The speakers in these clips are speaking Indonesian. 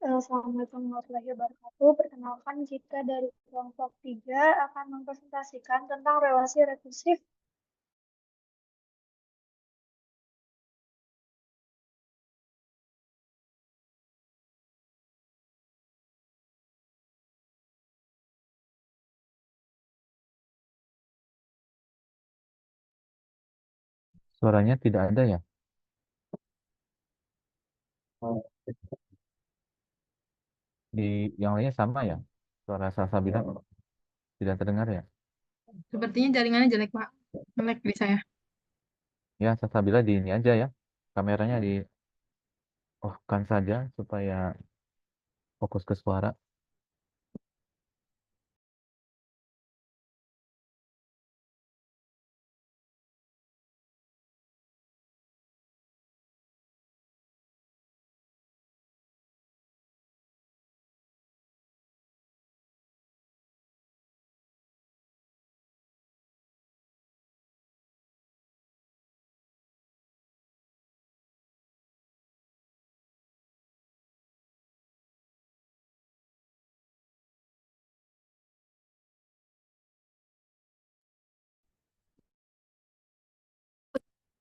Assalamualaikum warahmatullahi wabarakatuh. Perkenalkan, kita dari kelompok 3 akan mempresentasikan tentang relasi rekursif. Suaranya tidak ada ya? Di yang lainnya sama ya? Suara Salsabila tidak terdengar ya? Sepertinya jaringannya jelek, Pak. Jelek di saya. Ya, Salsabila di ini aja ya. Kameranya di off-kan saja supaya fokus ke suara.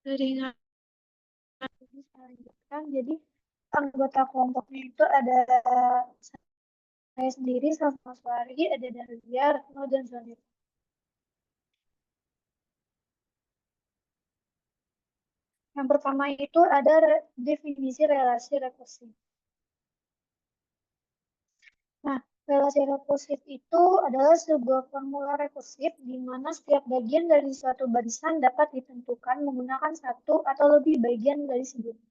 Jaringan ini saya lanjutkan. Jadi, anggota kelompoknya itu ada saya sendiri, sama Suari, ada Dahlia, Retno, dan Zonir. Yang pertama itu ada definisi relasi rekursif. Nah, relasi rekursif itu adalah sebuah formula rekursif di mana setiap bagian dari suatu barisan dapat ditentukan menggunakan satu atau lebih bagian dari sebelumnya.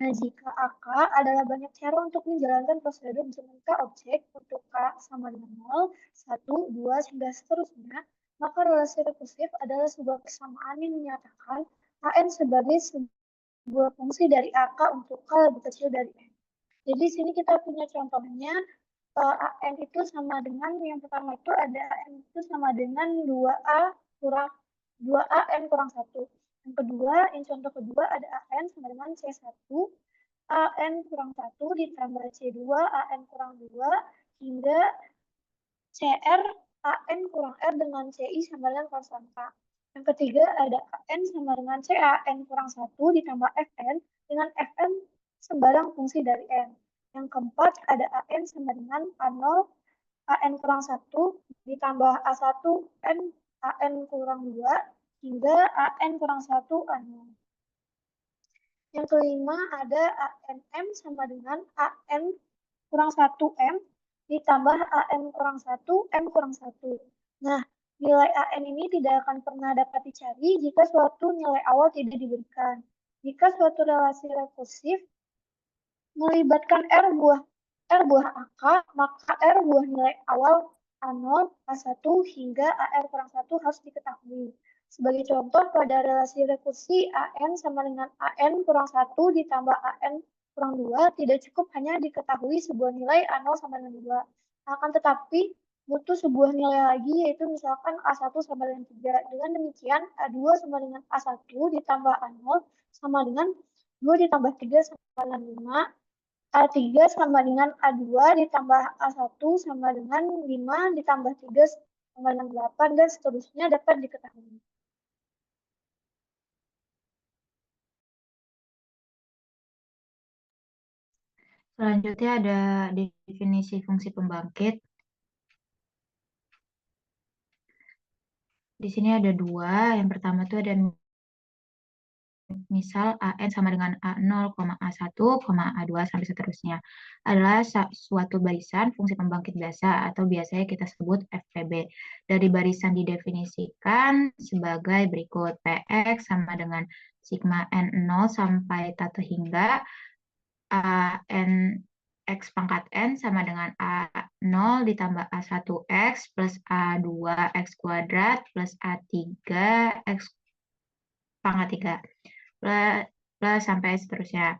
Nah, jika AK adalah banyak cara untuk menjalankan prosedur jika objek untuk K sama dengan 0, 1, 2, hingga seterusnya, maka relasi rekursif adalah sebuah persamaan yang menyatakan AN sebagai sebuah fungsi dari AK untuk K lebih kecil dari N. Jadi di sini kita punya contohnya, AN itu sama dengan, yang pertama itu ada AN itu sama dengan 2A kurang 2AN kurang 1. Yang kedua, yang contoh kedua ada AN sama dengan C1, AN kurang 1 ditambah C2, AN kurang 2, hingga CR, AN kurang R dengan CI sama dengan konstanta. Yang ketiga ada AN sama dengan CAN kurang 1 ditambah FN dengan FN sembarang fungsi dari N. Yang keempat ada AN sama dengan A0, AN kurang 1 ditambah A1, N, AN kurang 2, hingga AN kurang 1, A0. Yang kelima ada ANM sama dengan AN kurang 1M ditambah AN kurang 1, M kurang 1. Nah, nilai AN ini tidak akan pernah dapat dicari jika suatu nilai awal tidak diberikan. Jika suatu relasi rekursif melibatkan R buah AK, maka R buah nilai awal A0, A1, hingga AR kurang 1 harus diketahui. Sebagai contoh, pada relasi rekursi AN sama dengan AN kurang 1 ditambah AN kurang 2, tidak cukup hanya diketahui sebuah nilai A0 sama dengan 2. Akan tetapi, butuh sebuah nilai lagi, yaitu misalkan A1 sama dengan 3. Dengan demikian, A2 sama dengan A1 ditambah A0 sama dengan 2 ditambah 3 sama dengan 5. A3 sama dengan A2 ditambah A1 sama dengan 5 ditambah 3 sama dengan 8 dan seterusnya dapat diketahui. Selanjutnya ada definisi fungsi pembangkit. Di sini ada dua. Yang pertama itu ada misal AN sama dengan A0, A1, A2 sampai seterusnya. Adalah suatu barisan fungsi pembangkit biasa atau biasanya kita sebut FPB. Dari barisan didefinisikan sebagai berikut. PX sama dengan sigma N0 sampai tata hingga AN X pangkat N sama dengan A0 ditambah A1X plus A2X kuadrat plus A3 X pangkat 3 plus sampai seterusnya.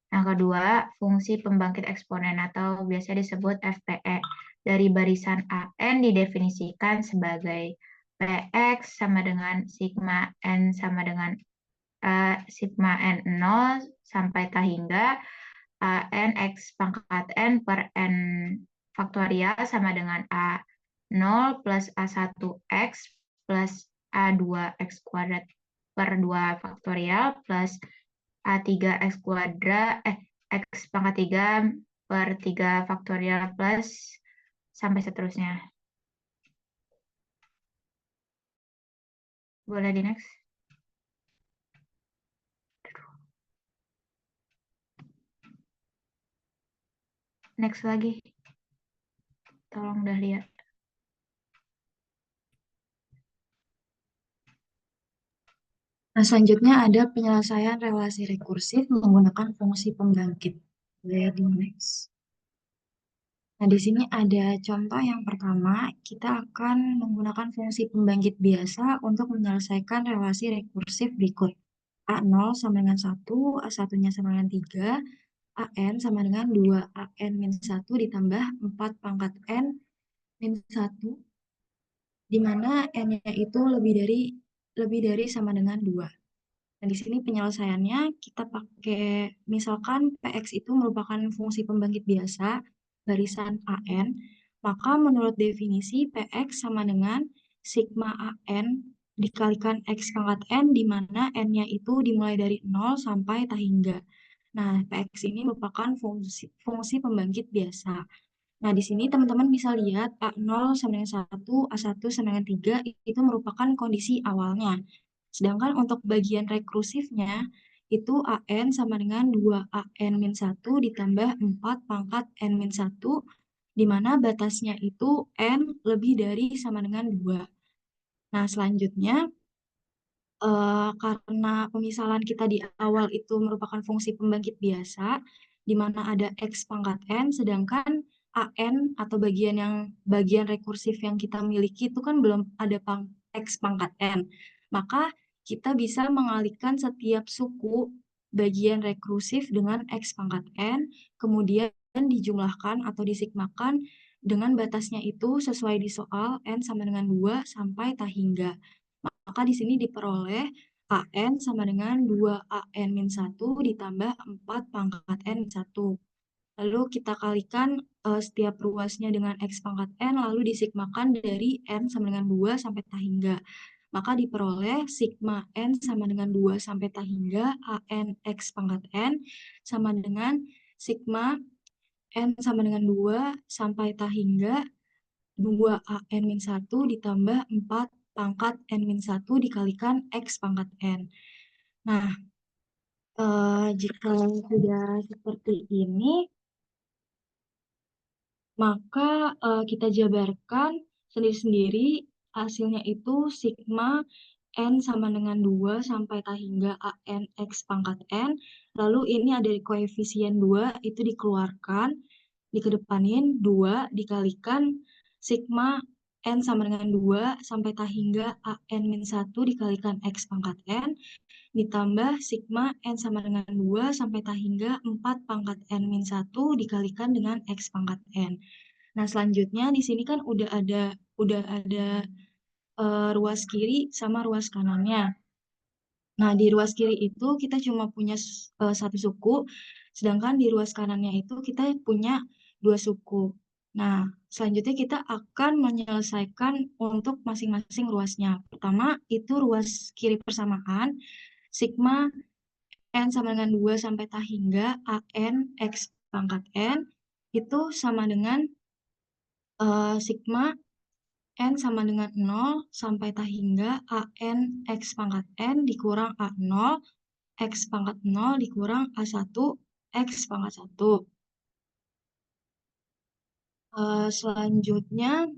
Yang kedua, fungsi pembangkit eksponen atau biasa disebut FPE. Dari barisan AN didefinisikan sebagai PX sama dengan sigma N sama dengan sigma N0 sampai hingga AN X pangkat N per N faktorial sama dengan A0 plus A1X plus A2X kuadrat per 2 faktorial plus A3X kuadrat, X pangkat 3 per 3 faktorial plus sampai seterusnya. Boleh di next? Next lagi. Tolong udah lihat. Nah, selanjutnya ada penyelesaian relasi rekursif menggunakan fungsi pembangkit. Lihat di next. Nah, di sini ada contoh yang pertama, kita akan menggunakan fungsi pembangkit biasa untuk menyelesaikan relasi rekursif berikut. A0 sama dengan 1, A1-nya sama dengan 3, AN sama dengan 2, AN min 1 ditambah 4 pangkat N min 1, di mana N-nya itu lebih dari sama dengan 2. Nah, di sini penyelesaiannya kita pakai, misalkan PX itu merupakan fungsi pembangkit biasa, barisan AN, maka menurut definisi PX sama dengan sigma AN dikalikan X pangkat N, di mana N-nya itu dimulai dari 0 sampai tak hingga. Nah, PX ini merupakan fungsi pembangkit biasa. Nah, di sini teman-teman bisa lihat A0 sama dengan 1, A1 sama dengan 3, itu merupakan kondisi awalnya. Sedangkan untuk bagian rekursifnya, itu AN sama dengan 2AN min 1 ditambah 4 pangkat N min 1, di mana batasnya itu N lebih dari sama dengan 2. Nah, selanjutnya, karena pemisalan kita di awal itu merupakan fungsi pembangkit biasa, di mana ada X pangkat N, sedangkan AN atau bagian rekursif yang kita miliki itu kan belum ada X pangkat N. Maka kita bisa mengalihkan setiap suku bagian rekursif dengan X pangkat N, kemudian dijumlahkan atau disigmakan dengan batasnya itu sesuai di soal N sama dengan 2 sampai tak hingga. Maka di sini diperoleh AN sama dengan 2AN min 1 ditambah 4 pangkat N min 1. Lalu kita kalikan setiap ruasnya dengan X pangkat N, lalu disigmakan dari N sama dengan 2 sampai tak hingga. Maka diperoleh sigma N sama dengan 2 sampai tak hingga AN X pangkat N sama dengan sigma N sama dengan 2 sampai tak hingga 2AN min 1 ditambah 4 pangkat N min 1 dikalikan X pangkat N. Nah, jika sudah seperti ini, maka kita jabarkan sendiri-sendiri, hasilnya itu sigma N sama dengan 2 sampai tak hingga AN X pangkat N. Lalu ini ada koefisien 2, itu dikeluarkan, dikedepanin 2 dikalikan sigma N sama dengan 2 sampai tak hingga AN min 1 dikalikan X pangkat N, ditambah sigma N sama dengan 2 sampai tak hingga 4 pangkat N min 1 dikalikan dengan X pangkat N. Nah, selanjutnya di sini kan udah ada ruas kiri sama ruas kanannya. Nah, di ruas kiri itu kita cuma punya satu suku, sedangkan di ruas kanannya itu kita punya 2 suku. Nah, selanjutnya kita akan menyelesaikan untuk masing-masing ruasnya. Pertama, itu ruas kiri persamaan, sigma N sama dengan 2 sampai tak hingga AN X pangkat N, itu sama dengan sigma N sama dengan 0 sampai tak hingga AN X pangkat N dikurang A0 X pangkat 0 dikurang A1 X pangkat 1. Selanjutnya,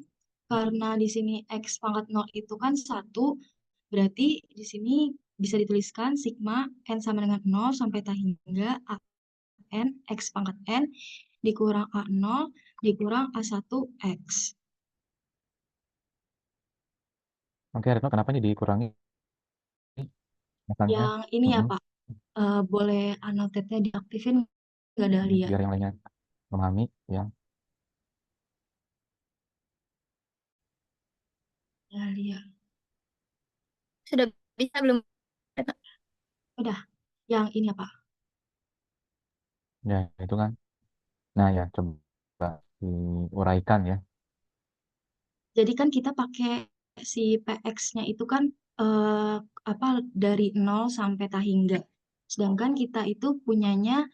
karena di sini X pangkat 0 itu kan 1, berarti di sini bisa dituliskan sigma N sama dengan 0 sampai tak hingga AN X pangkat N dikurang A0 dikurang A1 X. Oke, Retno, kenapa nih dikurangi masangnya? Yang ini ya Pak, boleh annotate-nya diaktifin nggak Dahlia? Biar yang lainnya memahami, ya. Dahlia. Sudah bisa belum? Udah, yang ini ya Pak. Ya, itu kan. Nah, ya, coba diuraikan ya. Jadi kan kita pakai si PX-nya itu kan apa dari 0 sampai tahingga. Sedangkan kita itu punyanya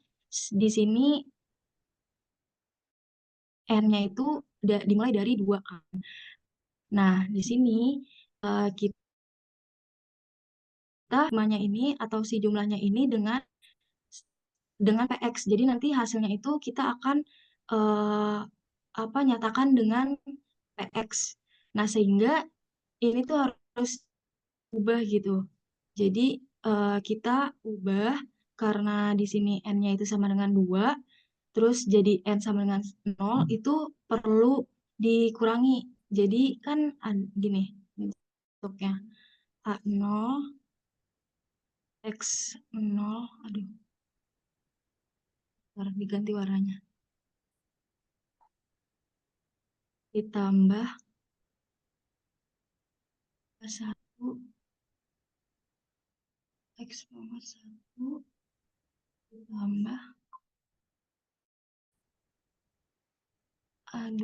di sini N-nya itu dimulai dari 2 kan. Nah, di sini kita jumlahnya ini atau si jumlahnya ini dengan PX. Jadi nanti hasilnya itu kita akan nyatakan dengan PX. Nah, sehingga ini tuh harus ubah gitu. Jadi kita ubah karena di sini N-nya itu sama dengan 2, terus jadi N sama dengan 0 itu perlu dikurangi. Jadi kan gini bentuknya A0 X0, aduh, ntar diganti warnanya. Ditambah 1 X pangkat 1 ditambah A2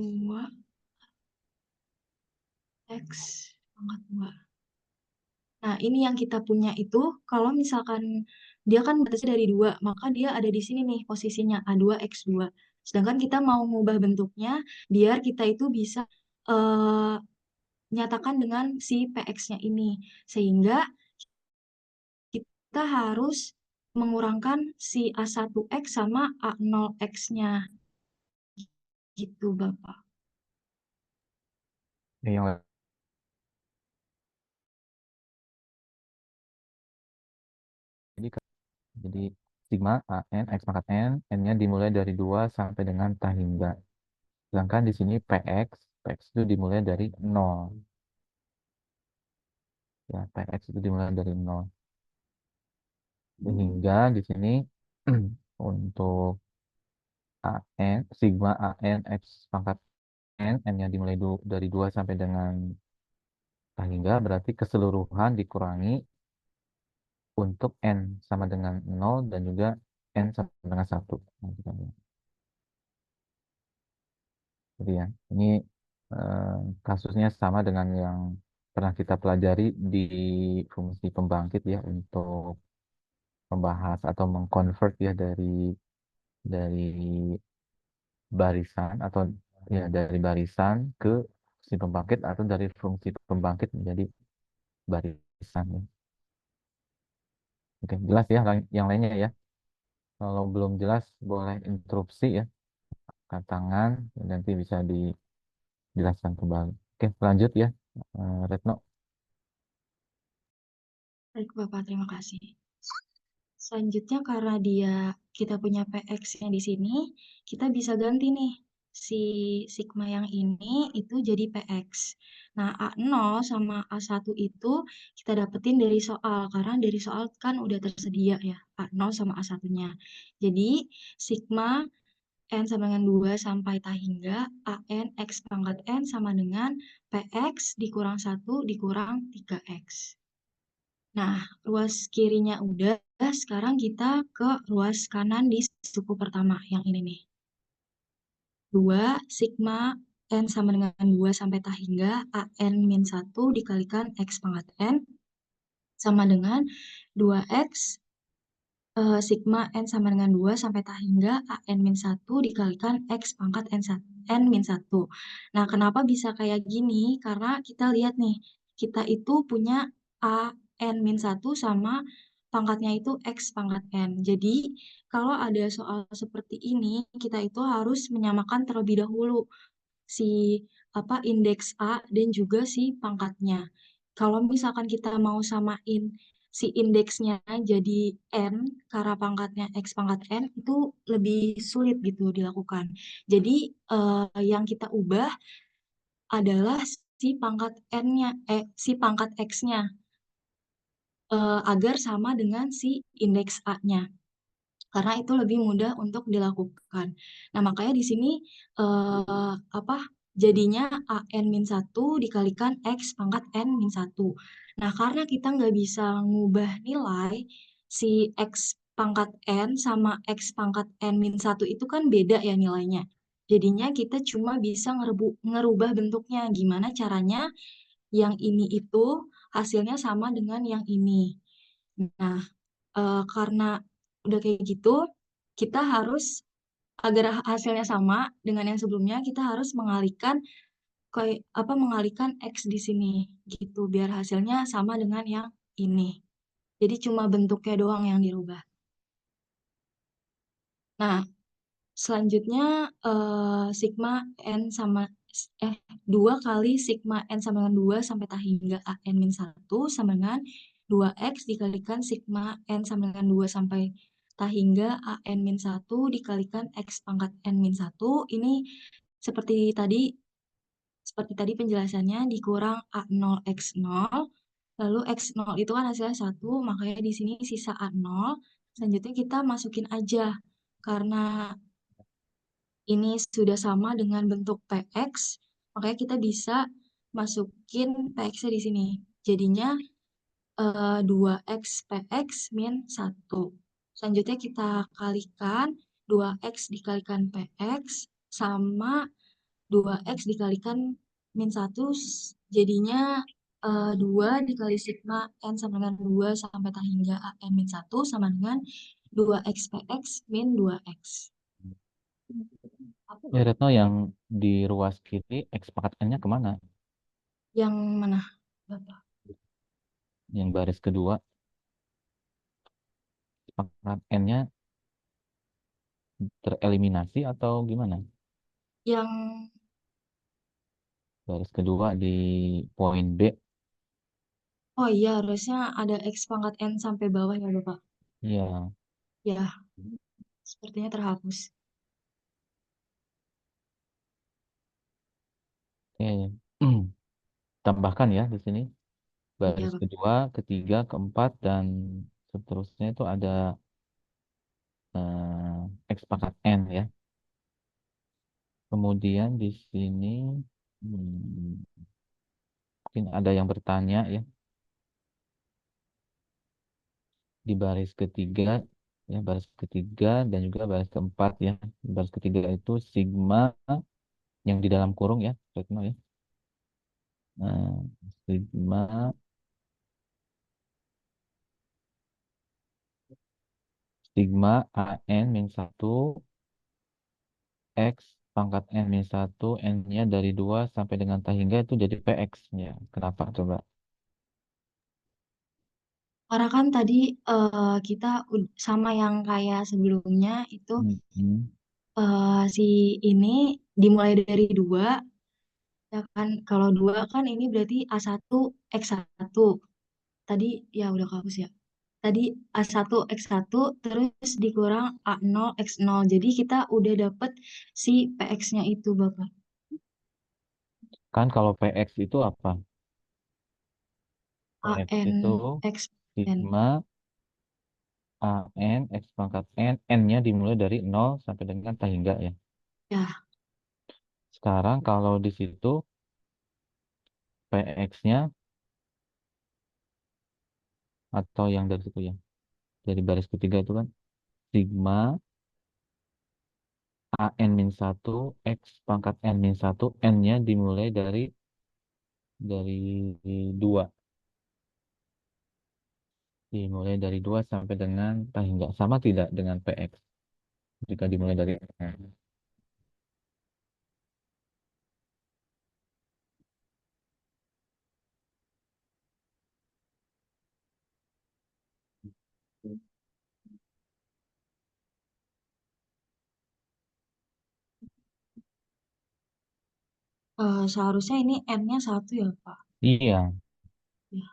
X pangkat 2. Nah, ini yang kita punya itu, kalau misalkan dia kan batasnya dari 2, maka dia ada di sini nih posisinya A2X2. Sedangkan kita mau mengubah bentuknya, biar kita itu bisa nyatakan dengan si PX-nya ini. Sehingga kita harus mengurangkan si A1X sama A0X-nya. Gitu, Bapak. Yang jadi sigma AN X pangkat N, N-nya dimulai dari 2 sampai dengan tahingga. Sedangkan di sini PX itu dimulai dari 0. Ya, PX itu dimulai dari 0. Sehingga di sini untuk AN, sigma AN X pangkat N, N-nya dimulai dari 2 sampai dengan tahingga, berarti keseluruhan dikurangi untuk N sama dengan 0 dan juga N sama dengan 1. Jadi ya, ini kasusnya sama dengan yang pernah kita pelajari di fungsi pembangkit ya, untuk membahas atau mengkonvert ya dari barisan atau ya dari barisan ke fungsi pembangkit atau dari fungsi pembangkit menjadi barisan ya. Oke, jelas ya yang lainnya ya. Kalau belum jelas boleh interupsi ya, angkat tangan nanti bisa dijelaskan kembali. Oke, lanjut ya, Retno. Baik, Bapak, terima kasih. Selanjutnya karena kita punya PX yang di sini, kita bisa ganti nih si sigma yang ini itu jadi PX. Nah, A0 sama A1 itu kita dapetin dari soal, karena dari soal kan udah tersedia ya, A0 sama A1-nya. Jadi, sigma N sama dengan 2 sampai tahingga AN X pangkat N sama dengan PX dikurang 1 dikurang 3X. Nah, ruas kirinya udah, sekarang kita ke ruas kanan di suku pertama, yang ini nih. 2 sigma N sama dengan 2 sampai tahingga AN min 1 dikalikan X pangkat N sama dengan 2X sigma N sama dengan 2 sampai tahingga AN min 1 dikalikan X pangkat N min 1. Nah, kenapa bisa kayak gini? Karena kita lihat nih, kita itu punya AN min 1 sama pangkatnya itu X pangkat N. Jadi, kalau ada soal seperti ini, kita itu harus menyamakan terlebih dahulu si indeks A dan juga si pangkatnya. Kalau misalkan kita mau samain si indeksnya jadi N karena pangkatnya X pangkat N itu lebih sulit gitu dilakukan. Jadi yang kita ubah adalah si pangkat N-nya, si pangkat X-nya agar sama dengan si indeks A-nya. Karena itu lebih mudah untuk dilakukan. Nah, makanya di sini jadinya AN-1 dikalikan X pangkat N-1. Nah, karena kita nggak bisa ngubah nilai si X pangkat N sama X pangkat N min 1 itu kan beda ya nilainya. Jadinya kita cuma bisa ngerubah bentuknya. Gimana caranya yang ini itu hasilnya sama dengan yang ini. Nah, karena udah kayak gitu, kita harus agar hasilnya sama dengan yang sebelumnya, kita harus mengalihkan X di sini gitu biar hasilnya sama dengan yang ini. Jadi cuma bentuknya doang yang dirubah. Nah, selanjutnya sigma n sama 2 kali sigma n sama dengan 2 sampai tak hingga an min 1 sama dengan 2x dikalikan sigma n sama dengan 2 sampai tak hingga an min 1 dikalikan x pangkat n min 1. Ini seperti tadi penjelasannya dikurang A0 X0. Lalu X0 itu kan hasilnya 1, makanya di sini sisa A0. Selanjutnya kita masukin aja. Karena ini sudah sama dengan bentuk PX, makanya kita bisa masukin PX-nya di sini. Jadinya 2x PX min 1. Selanjutnya kita kalikan 2x dikalikan PX sama 2x dikalikan min 1, jadinya 2 dikali sigma n sama dengan 2 sampai tak hingga an min 1 sama dengan 2x PX min 2x. Ya, Retno, yang di ruas kiri X pangkat N-nya kemana? Yang mana, Bapak? Yang baris kedua, pangkat N-nya tereliminasi atau gimana? Yang, Baris kedua di poin B. oh iya harusnya ada X pangkat N sampai bawah ya Bapak. Ya, Ya, sepertinya terhapus. oke. Tambahkan ya di sini. Iya Baris Bapak. kedua, ketiga, keempat, dan seterusnya itu ada X pangkat N ya. Kemudian di sini mungkin ada yang bertanya ya. Di baris ketiga, ya baris ketiga dan juga baris keempat ya. Di baris ketiga itu sigma yang di dalam kurung ya, Retno ya. Nah, sigma an min 1 x pangkat n min 1 n-nya dari 2 sampai dengan tak hingga itu jadi px ya. Kenapa coba? Karena kan tadi kita sama yang kayak sebelumnya itu Hmm. si ini dimulai dari 2, ya kan. Kalau 2 kan ini berarti A1 X1. Tadi ya udah kehapus ya. Tadi A1 X1 terus dikurang A0 X0. Jadi kita udah dapet si PX-nya itu, Bapak. Kan kalau px itu apa? Px itu AN X N. sigma an x pangkat n, n-nya dimulai dari 0 sampai dengan tak hingga ya. Ya, Sekarang kalau di situ px-nya atau yang dari situ ya, dari baris ketiga itu kan sigma an min 1 x pangkat n min 1 n-nya dimulai dari 2, dimulai dari 2 sampai dengan tak hingga, sama tidak dengan px jika dimulai dari n. seharusnya ini N-nya 1 ya, Pak. Iya, Ya.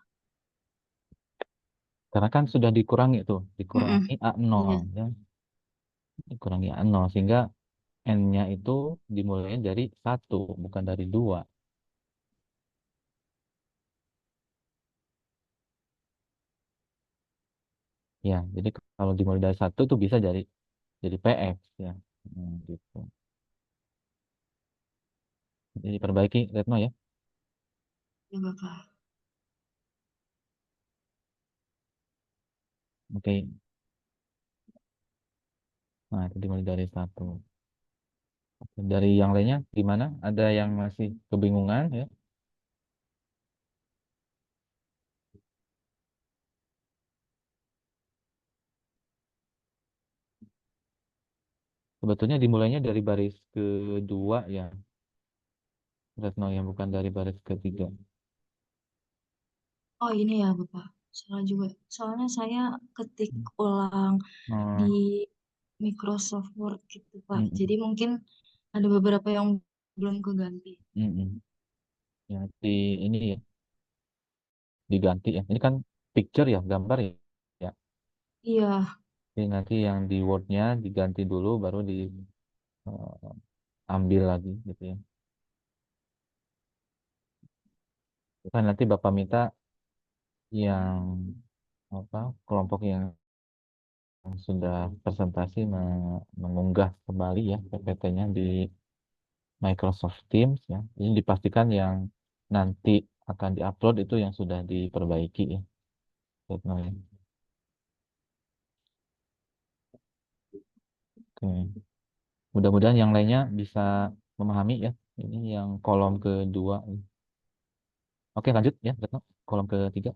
karena kan sudah dikurangi tuh, Mm-mm. dikurangi A0 Iya. ya, dikurangi A0 sehingga n-nya itu dimulai dari 1 bukan dari 2. Ya, jadi kalau dimulai dari 1 itu bisa jadi px ya. Gitu. Jadi perbaiki Retno ya. Ya, Bapak. Oke. Nah, itu dimulai dari 1. Dari yang lainnya gimana? Ada yang masih kebingungan ya? Sebetulnya dimulainya dari baris kedua ya, Retno, yang bukan dari baris ketiga. Oh ini ya Bapak, salah juga. Soalnya saya ketik ulang di Oh, Microsoft Word gitu Pak. mm-mm, Jadi mungkin ada beberapa yang belum keganti. mm-mm. Ya, ini ya diganti ya. Ini kan picture ya, gambar ya. Ya, Iya, jadi nanti yang di Word-nya diganti dulu, baru diambil lagi gitu ya. Kan nanti Bapak minta yang apa kelompok yang sudah presentasi mengunggah kembali ya PPT-nya di Microsoft Teams ya. Ini dipastikan yang nanti akan diupload itu yang sudah diperbaiki ya. Retno, ya. Oke. Mudah-mudahan yang lainnya bisa memahami ya. Ini yang kolom kedua. Oke, lanjut ya, Retno. Kolom ketiga.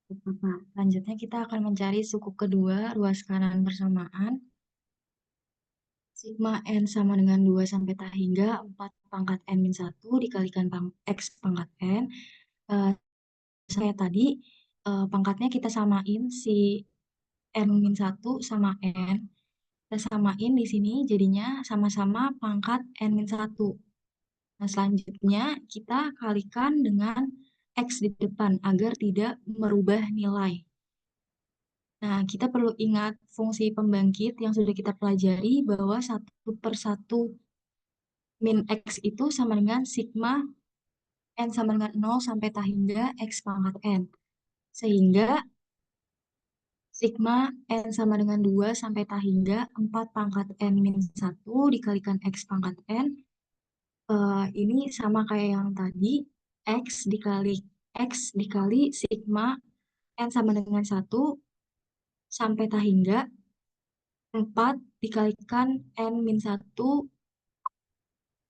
Bapak. Selanjutnya kita akan mencari suku kedua ruas kanan bersamaan. Sigma N sama dengan 2 sampai tak hingga 4 pangkat N-1 dikalikan X pangkat N. Eh, saya tadi pangkatnya kita samain si N-1 sama N. Kita samain di sini jadinya sama-sama pangkat N-1. Nah, selanjutnya kita kalikan dengan X di depan agar tidak merubah nilai. Nah, kita perlu ingat fungsi pembangkit yang sudah kita pelajari bahwa 1/1 min X itu sama dengan sigma N sama dengan 0 sampai tak hingga X pangkat N. Sehingga sigma N sama dengan 2 sampai tak hingga 4 pangkat N min 1 dikalikan X pangkat N. Ini sama kayak yang tadi, X dikali sigma N sama dengan 1 sampai tak hingga 4 dikalikan N min 1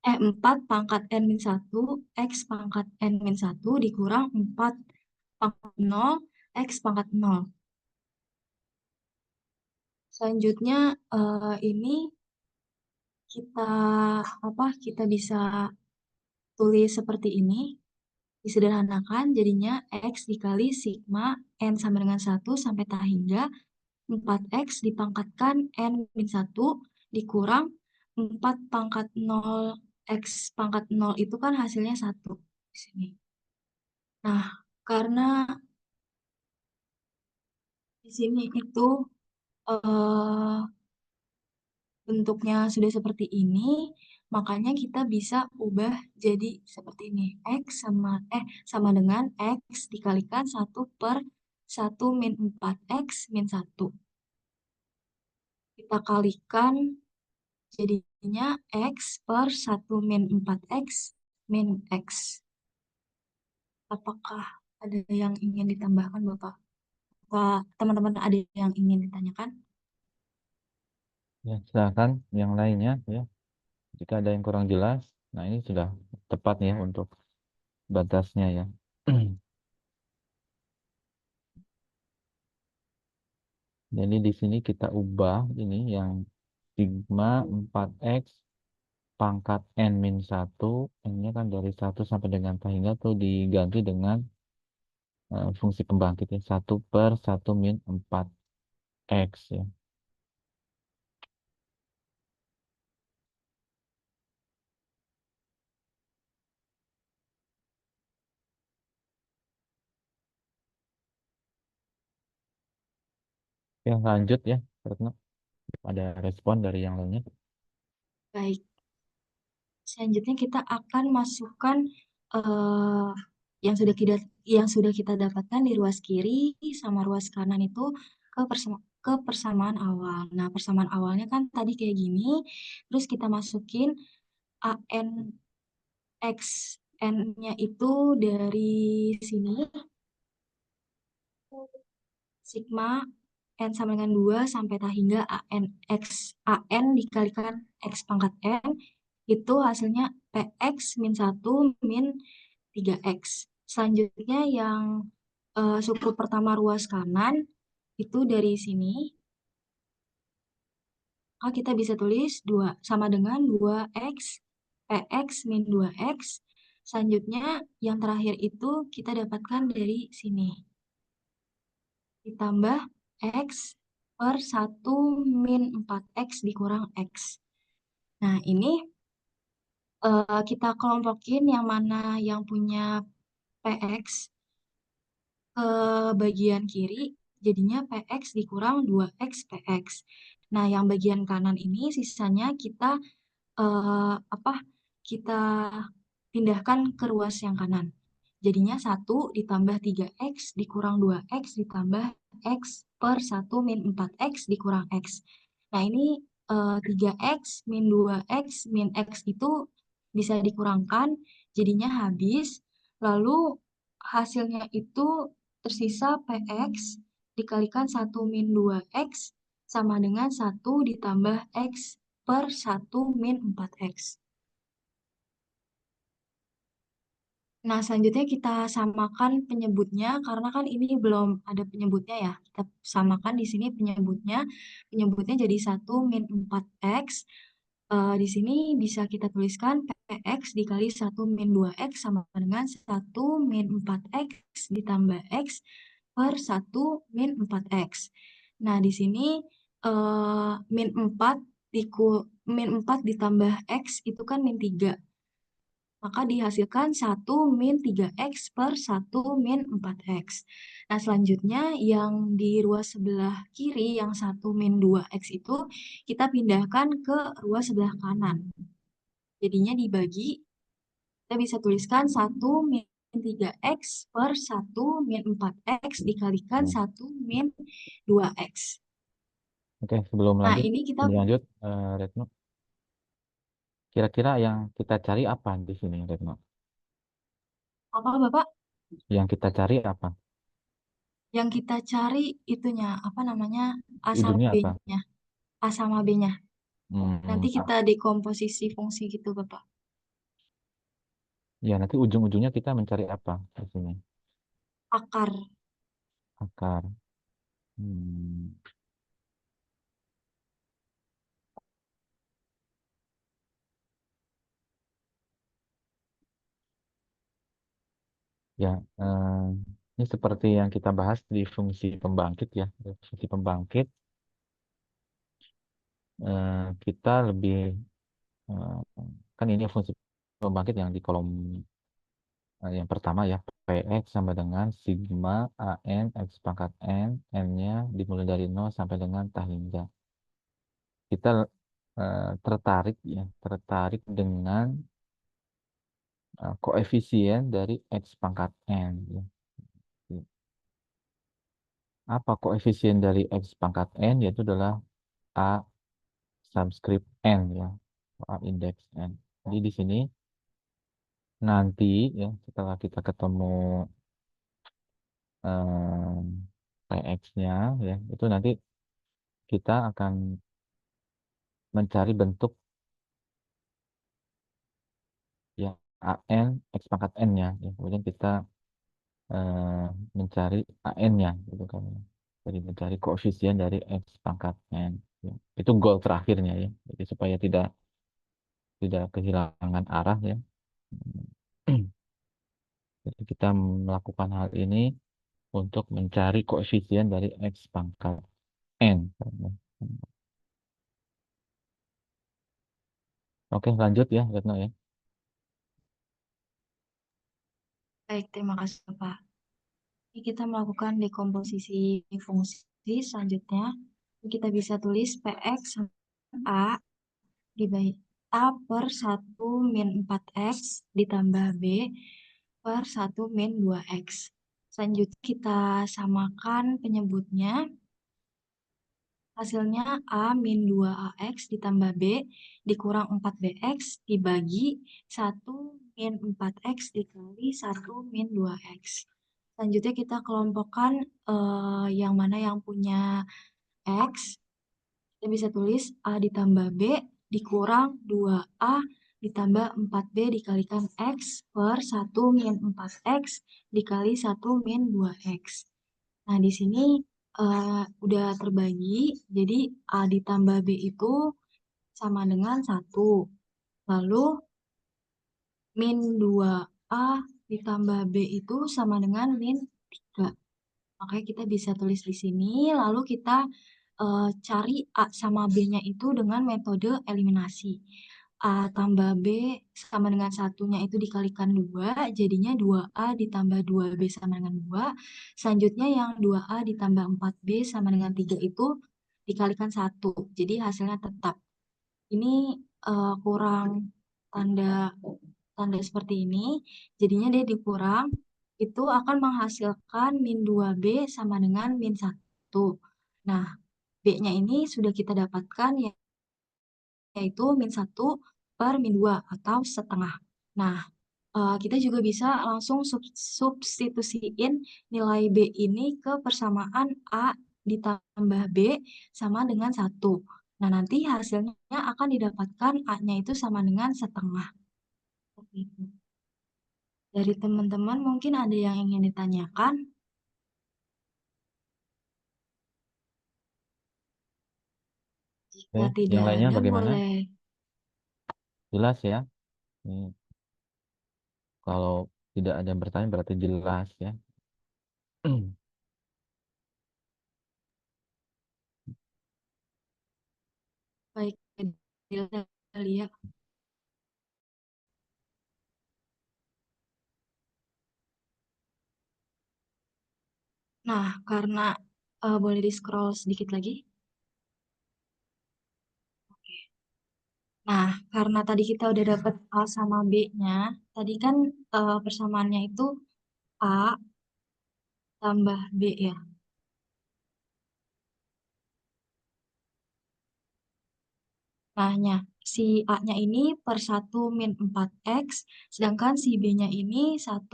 4 pangkat N min 1 X pangkat N min 1 dikurang 4 pangkat 0 X pangkat 0. Selanjutnya ini kita kita bisa tulis seperti ini. Disederhanakan jadinya X dikali sigma N sama dengan 1 sampai tak hingga 4X dipangkatkan N min 1 dikurang 4 pangkat 0 X pangkat 0 itu kan hasilnya 1 di sini. Nah, karena di sini itu eh, bentuknya sudah seperti ini, makanya kita bisa ubah jadi seperti ini. Sama dengan X dikalikan 1/1 min 4X min 1. Kita kalikan jadinya X/1 min 4X min X. Apakah ada yang ingin ditambahkan, Bapak? Apakah teman-teman ada yang ingin ditanyakan? Ya, silakan yang lainnya ya. Jika ada yang kurang jelas, nah ini sudah tepat ya untuk batasnya ya. Jadi di sini kita ubah ini yang sigma 4X pangkat N min 1, N-nya kan dari 1 sampai dengan hingga tuh diganti dengan fungsi pembangkitnya 1/1 min 4X ya. Oke, lanjut ya, Retno. Ada respon dari yang lainnya? Baik, selanjutnya kita akan masukkan eh, yang sudah kita dapatkan di ruas kiri sama ruas kanan itu ke persamaan awal. Nah, persamaan awalnya kan tadi kayak gini, terus kita masukin AN X N-nya itu dari sini sigma N sama dengan 2 sampai hingga AN dikalikan X pangkat N, itu hasilnya PX min 1 min 3X. Selanjutnya yang suku pertama ruas kanan, itu dari sini, maka kita bisa tulis 2 sama dengan 2X PX min 2X. Selanjutnya yang terakhir itu kita dapatkan dari sini. Ditambah X per 1 min 4X dikurang X. Nah, ini kita kelompokin yang mana yang punya PX ke bagian kiri, jadinya PX dikurang 2X PX. Nah, yang bagian kanan ini sisanya kita kita pindahkan ke ruas yang kanan. Jadinya 1 ditambah 3X dikurang 2X ditambah X per 1 min 4X dikurang X. Nah, ini 3X min 2X min X itu bisa dikurangkan, jadinya habis. Lalu hasilnya itu tersisa PX dikalikan 1 min 2X sama dengan 1 ditambah X per 1 min 4X. Nah, selanjutnya kita samakan penyebutnya, karena kan ini belum ada penyebutnya ya. Kita samakan di sini penyebutnya. Penyebutnya jadi 1 min 4X. Di sini bisa kita tuliskan PX dikali 1 min 2X sama dengan 1 min 4X ditambah X per 1 min 4X. Nah, di sini min 4 ditambah X itu kan min 3. Maka dihasilkan 1 min 3X per 1 min 4X. Nah, selanjutnya yang di ruas sebelah kiri, yang 1 min 2X itu, kita pindahkan ke ruas sebelah kanan. Jadinya dibagi, kita bisa tuliskan 1 min 3X per 1 min 4X dikalikan 1 min 2X. Oke, sebelum Nah, lanjut, ini kita, lanjut, Retno. Kira-kira yang kita cari apa di sini, Retno? apa Bapak? Yang kita cari apa? Yang kita cari itunya, apa namanya, A sama Ujungnya apa? B-nya. A sama B-nya. Nanti Hmm, kita dekomposisi fungsi gitu, Bapak. ya, nanti ujung-ujungnya kita mencari apa di sini? Akar. Akar. Hmm. Ya, ini seperti yang kita bahas di fungsi pembangkit ya. Di fungsi pembangkit, kita lebih, kan ini fungsi pembangkit yang di kolom yang pertama ya, PX sama dengan sigma AN X pangkat N, N-nya dimulai dari 0 sampai dengan hingga. Kita tertarik dengan koefisien dari X pangkat N. Ya. Apa koefisien dari X pangkat N? Yaitu adalah A subscript N ya, A indeks N. Jadi di sini nanti ya setelah kita ketemu PX-nya ya, itu nanti kita akan mencari bentuk ya AN X pangkat N-nya ya. Kemudian kita mencari AN-nya gitu kan. Jadi mencari koefisien dari X pangkat N. Ya. Itu goal terakhirnya ya. Jadi supaya tidak kehilangan arah ya. Jadi kita melakukan hal ini untuk mencari koefisien dari X pangkat N. Oke, lanjut ya, Retno ya. Baik, terima kasih, Bapak. Ini kita melakukan dekomposisi fungsi selanjutnya. Kita bisa tulis PX A dibagi A per 1 min 4X ditambah B per 1 min 2X. Selanjutnya kita samakan penyebutnya. Hasilnya A min 2AX ditambah B dikurang 4BX dibagi 1 min 4X dikali 1 min 2X. Selanjutnya kita kelompokkan yang mana yang punya X. Kita bisa tulis A ditambah B dikurang 2A ditambah 4B dikalikan X per 1 min 4X dikali 1 min 2X. Nah, di sini udah terbagi, jadi A ditambah B itu sama dengan 1. Lalu min 2A ditambah B itu sama dengan min 3. Makanya kita bisa tulis di sini, lalu kita cari A sama B-nya itu dengan metode eliminasi. A tambah B sama dengan 1-nya itu dikalikan 2, jadinya 2A ditambah 2B sama dengan 2. Selanjutnya yang 2A ditambah 4B sama dengan 3 itu dikalikan 1, jadi hasilnya tetap. Ini kurang tanda seperti ini, jadinya dia dikurang, itu akan menghasilkan min 2B sama dengan min 1. Nah, B-nya ini sudah kita dapatkan, yaitu min 1 per min 2 atau setengah. Nah, kita juga bisa langsung substitusiin nilai B ini ke persamaan A ditambah B sama dengan 1. Nah, nanti hasilnya akan didapatkan A-nya itu sama dengan setengah. Seperti itu. Dari teman-teman mungkin ada yang ingin ditanyakan? Jika Oke, tidak yang lainnya ada, bagaimana? boleh. Jelas ya? Nih, kalau tidak ada yang bertanya berarti jelas ya. Baik, Delia. Nah, karena boleh di-scroll sedikit lagi. Nah, karena tadi kita udah dapat A sama B-nya, tadi kan persamaannya itu A tambah B ya. Nah, si A-nya ini per 1 min 4X, sedangkan si B-nya ini 1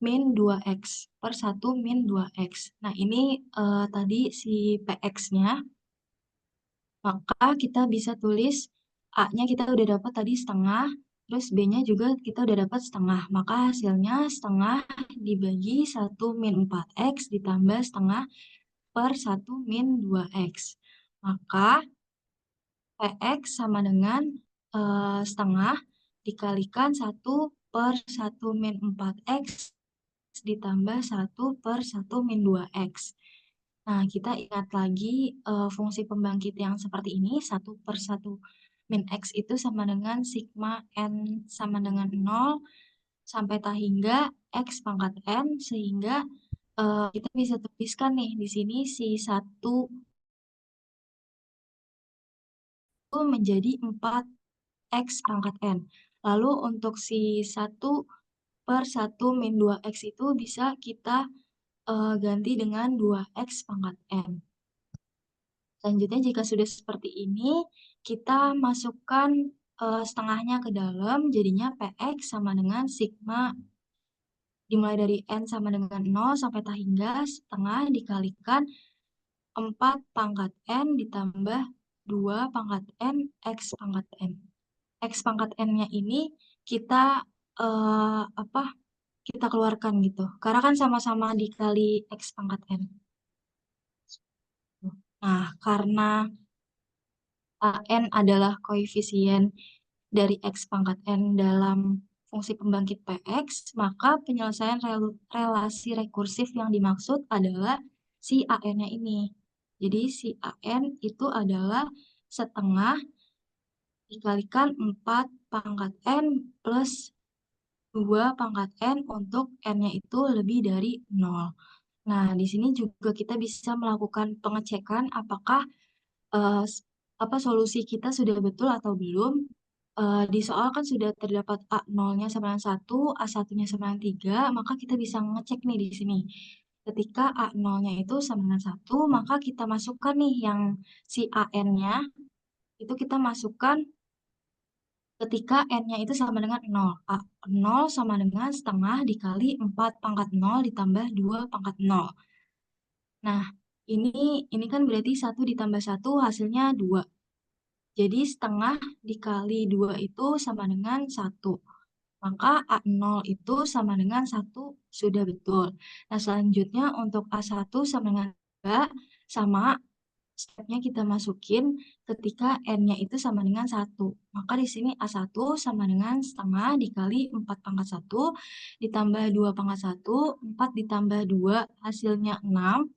min 2X per 1 min 2X. Nah, ini tadi si PX-nya, maka kita bisa tulis A-nya kita udah dapat tadi setengah, terus B-nya juga kita udah dapat setengah. Maka hasilnya setengah dibagi 1 min 4X ditambah setengah per 1 min 2X. Maka PX sama dengan setengah dikalikan 1 per 1 min 4X ditambah 1 per 1 min 2X. Nah, kita ingat lagi fungsi pembangkit yang seperti ini, 1 per 1 min X itu sama dengan sigma N sama dengan 0 sampai tak hingga X pangkat N, sehingga kita bisa tuliskan nih, di sini si 1 itu menjadi 4X pangkat N. Lalu untuk si 1 per 1 min 2X itu bisa kita ganti dengan 2X pangkat N. Selanjutnya, jika sudah seperti ini, kita masukkan setengahnya ke dalam, jadinya PX sama dengan sigma dimulai dari N sama dengan 0 sampai tak hingga setengah dikalikan 4 pangkat N ditambah 2 pangkat N X pangkat N. X pangkat N-nya ini kita kita keluarkan gitu. Karena kan sama-sama dikali X pangkat N. Nah, karena N adalah koefisien dari X pangkat N dalam fungsi pembangkit PX, maka penyelesaian relasi rekursif yang dimaksud adalah si AN-nya ini. Jadi si AN itu adalah setengah dikalikan 4 pangkat N plus 2 pangkat N untuk N-nya itu lebih dari 0. Nah, di sini juga kita bisa melakukan pengecekan apakah solusi kita sudah betul atau belum. Di soal kan sudah terdapat A0-nya sama dengan 1, A1-nya sama dengan 3, maka kita bisa ngecek nih di sini. Ketika A0-nya itu sama dengan 1, maka kita masukkan nih yang si AN-nya, itu kita masukkan ketika N-nya itu sama dengan 0. 0 sama dengan setengah dikali 4 pangkat 0 ditambah 2 pangkat 0. Nah, ini kan berarti 1 ditambah 1 hasilnya 2. Jadi setengah dikali 2 itu sama dengan 1. Maka A0 itu sama dengan 1 sudah betul. Nah, selanjutnya untuk A1 sama dengan 3 sama stepnya kita masukin ketika N-nya itu sama dengan 1. Maka di sini A1 sama dengan setengah dikali 4 pangkat 1 ditambah 2 pangkat 1, 4 ditambah 2 hasilnya 6,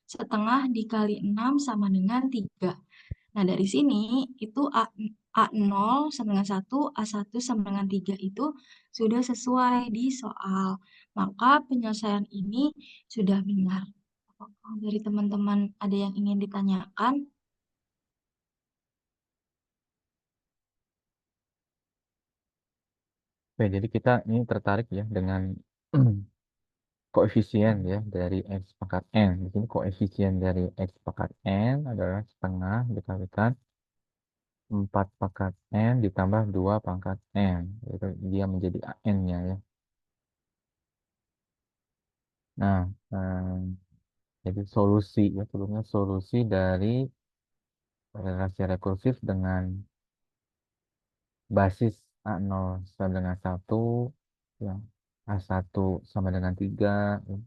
setengah dikali 6 sama dengan 3. Nah, dari sini itu A0 sama dengan 1, A1 sama dengan 3 itu sudah sesuai di soal. Maka penyelesaian ini sudah benar. Apakah dari teman-teman ada yang ingin ditanyakan? Oke, jadi kita ini tertarik ya dengan koefisien ya dari X pangkat N. Di sini koefisien dari X pangkat N adalah setengah dikalikan 4 pangkat N ditambah 2 pangkat N. Itu dia menjadi AN-nya ya. Nah, jadi solusi ya, sebelumnya solusi dari relasi rekursif dengan basis A0 sama dengan 1, ya, A1 sama dengan 3, ya,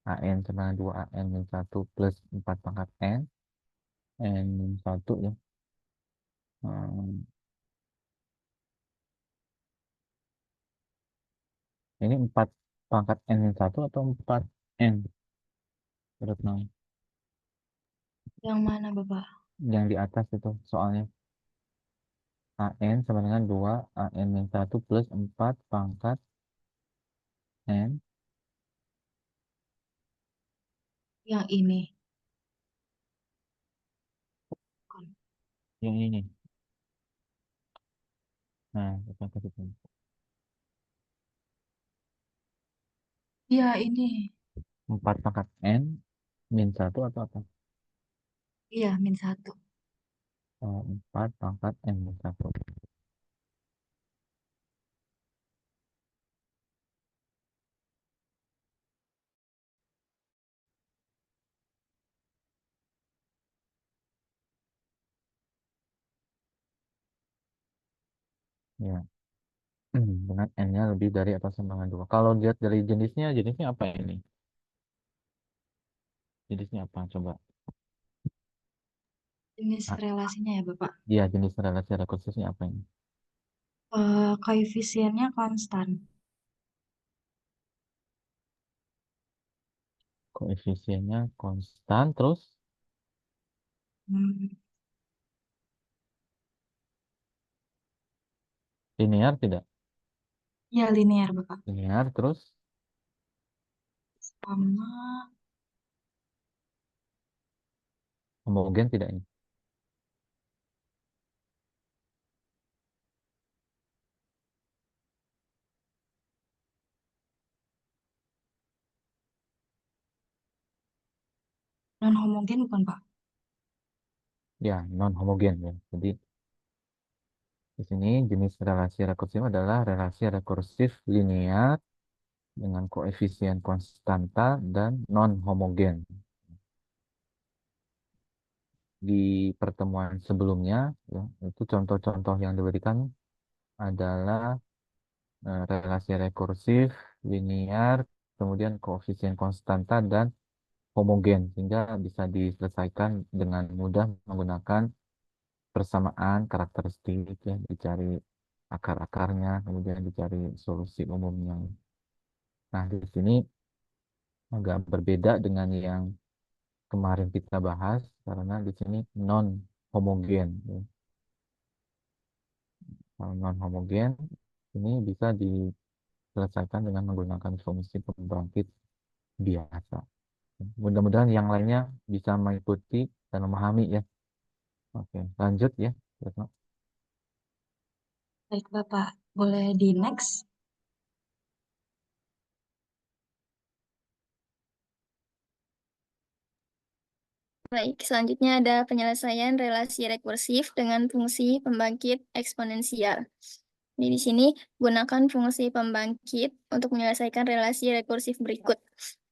AN sama dengan 2 AN min 1 plus 4 pangkat N, N min 1 ya. Ini 4 pangkat N min 1 atau 4 N? Menurut Naum? Yang mana, Bapak? Yang di atas itu soalnya. AN sama dengan 2 AN min 1 plus 4 pangkat N. Yang ini. Yang ini. Nah, kita ke situ. Iya, ini. 4 pangkat N min 1 atau apa? Iya, min 1. 4 pangkat N min 1. Ya. Dengan N-nya lebih dari atau sama dengan 2. Kalau lihat dari jenisnya apa ini? Jenisnya apa? Coba. Jenis Ah, relasinya ya, Bapak. iya, jenis relasi rekursifnya apa ini? Koefisiennya konstan. Koefisiennya konstan, terus Hmm, linear tidak? ya, linear, Bapak. Linear, terus Sama homogen tidak ini? non-homogen bukan, Pak? Ya, non homogen ya. Jadi di sini jenis relasi rekursif adalah relasi rekursif linear dengan koefisien konstanta dan non homogen. Di pertemuan sebelumnya, ya, itu contoh-contoh yang diberikan adalah relasi rekursif, linear, kemudian koefisien konstanta dan homogen, sehingga bisa diselesaikan dengan mudah menggunakan persamaan karakteristik, ya, dicari akar-akarnya, kemudian dicari solusi umumnya. Nah, di sini agak berbeda dengan yang kemarin kita bahas, karena di sini non homogen. Ya. Kalau non homogen ini bisa diselesaikan dengan menggunakan fungsi pembangkit biasa. Mudah-mudahan yang lainnya bisa mengikuti dan memahami ya. Oke, lanjut ya. Retno. Baik, Bapak. Boleh di next? Baik, selanjutnya ada penyelesaian relasi rekursif dengan fungsi pembangkit eksponensial. Jadi di sini gunakan fungsi pembangkit untuk menyelesaikan relasi rekursif berikut,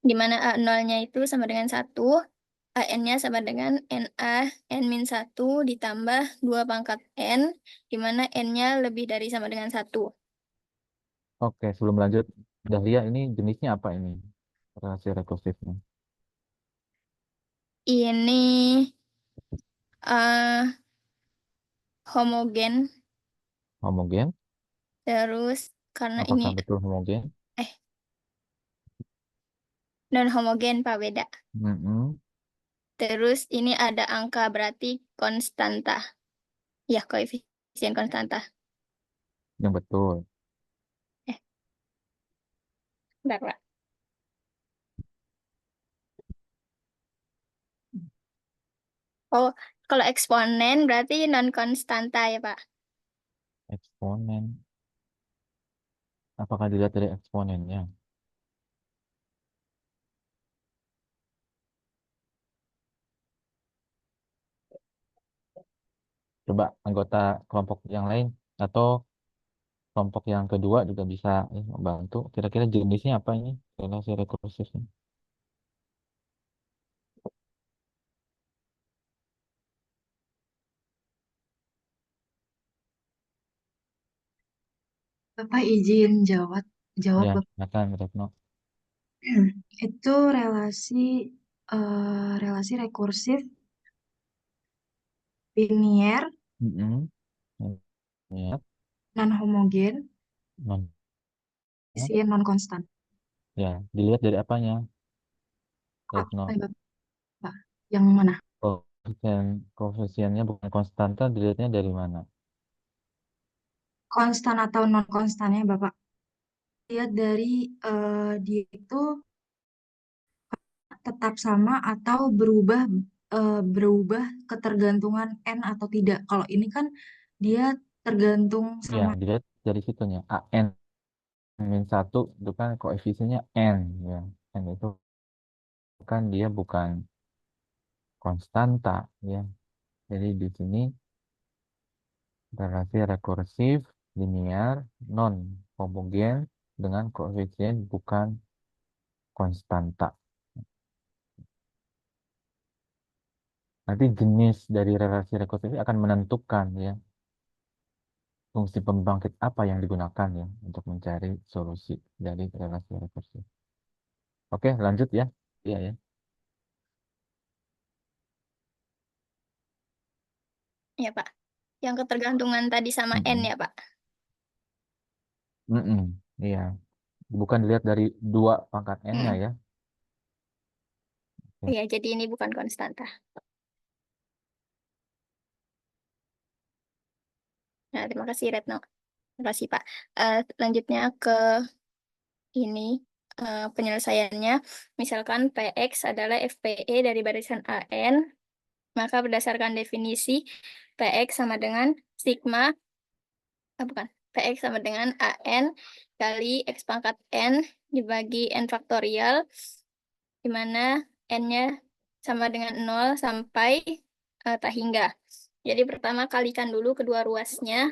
di mana A0-nya itu sama dengan 1, AN-nya sama dengan NA N-1 ditambah 2 pangkat N, di mana N-nya lebih dari sama dengan 1. Oke, sebelum lanjut, Dahlia ini jenisnya apa ini? Relasi rekursifnya. Ini homogen, Homogen? terus karena Apakah ini betul homogen? non homogen Pak, beda. Mm-mm. Terus ini ada angka berarti konstanta. Ya, koefisien konstanta. Yang betul. Bentar, Pak. Oh, kalau eksponen berarti non konstanta ya, Pak. Eksponen. Apakah dilihat dari eksponennya? Coba anggota kelompok yang lain atau kelompok yang kedua juga bisa membantu. Kira-kira jenisnya apa ini? Relasi rekursifnya. Bapak izin jawab Ya, Bapak. silakan Retno. Itu relasi rekursif linier Mm-mm. Ya, non homogen non. koefisien non konstan. Ya, dilihat dari apanya, Retno? Apa ya, Bapak? Yang mana? Koefisiennya bukan konstanta, dilihatnya dari mana? Konstan atau non konstannya Bapak? Lihat dari dia itu tetap sama atau berubah ketergantungan n atau tidak. Kalau ini kan dia tergantung Ya, sama dilihat dari situnya. AN min 1 itu kan koefisiennya N. Ya. N itu kan dia bukan konstanta. Ya. Jadi di sini relasi rekursif, linear, non homogen dengan koefisien bukan konstanta. Nanti jenis dari relasi rekursif ini akan menentukan ya fungsi pembangkit apa yang digunakan ya untuk mencari solusi dari relasi rekursif. Oke, lanjut ya. Iya ya. Ya, Pak. Yang ketergantungan tadi sama N Mm-mm. ya, Pak. Mm-mm. Iya. Bukan dilihat dari 2 pangkat N-nya Mm. ya. Iya, jadi ini bukan konstanta. Nah, terima kasih Retno. Terima kasih, Pak. Lanjutnya ke ini penyelesaiannya. Misalkan PX adalah FPE dari barisan AN, maka berdasarkan definisi PX sama dengan sigma, bukan, PX sama dengan AN kali X pangkat N dibagi N faktorial, di mana N-nya sama dengan 0 sampai tak hingga. Jadi pertama kalikan dulu kedua ruasnya,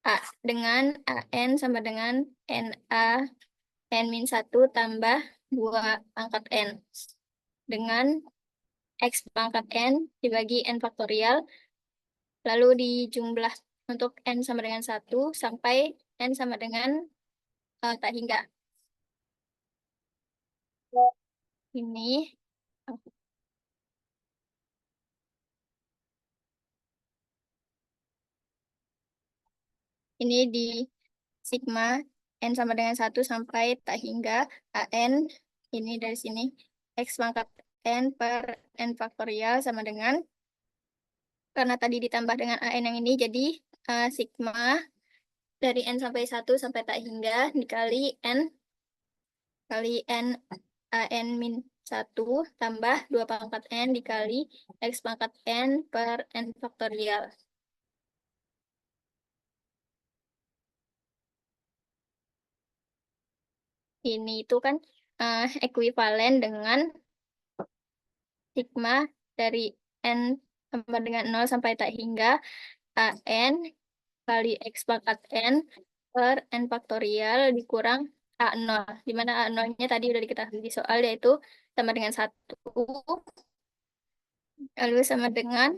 A dengan AN sama dengan NA N-1 tambah 2 pangkat N. Dengan X pangkat N dibagi N faktorial, lalu dijumlah untuk N sama dengan 1 sampai N sama dengan tak hingga. Ini di sigma N sama dengan 1 sampai tak hingga AN, ini dari sini X pangkat N per N faktorial sama dengan, karena tadi ditambah dengan AN yang ini, jadi sigma dari N sampai 1 sampai tak hingga dikali N kali N AN min 1 tambah 2 pangkat N dikali X pangkat N per N faktorial. Ini itu kan ekuivalen dengan sigma dari N sama dengan 0 sampai tak hingga AN kali X pangkat N per N faktorial dikurang A0. Di mana A0-nya tadi udah diketahui di soal, yaitu sama dengan 1. Lalu sama dengan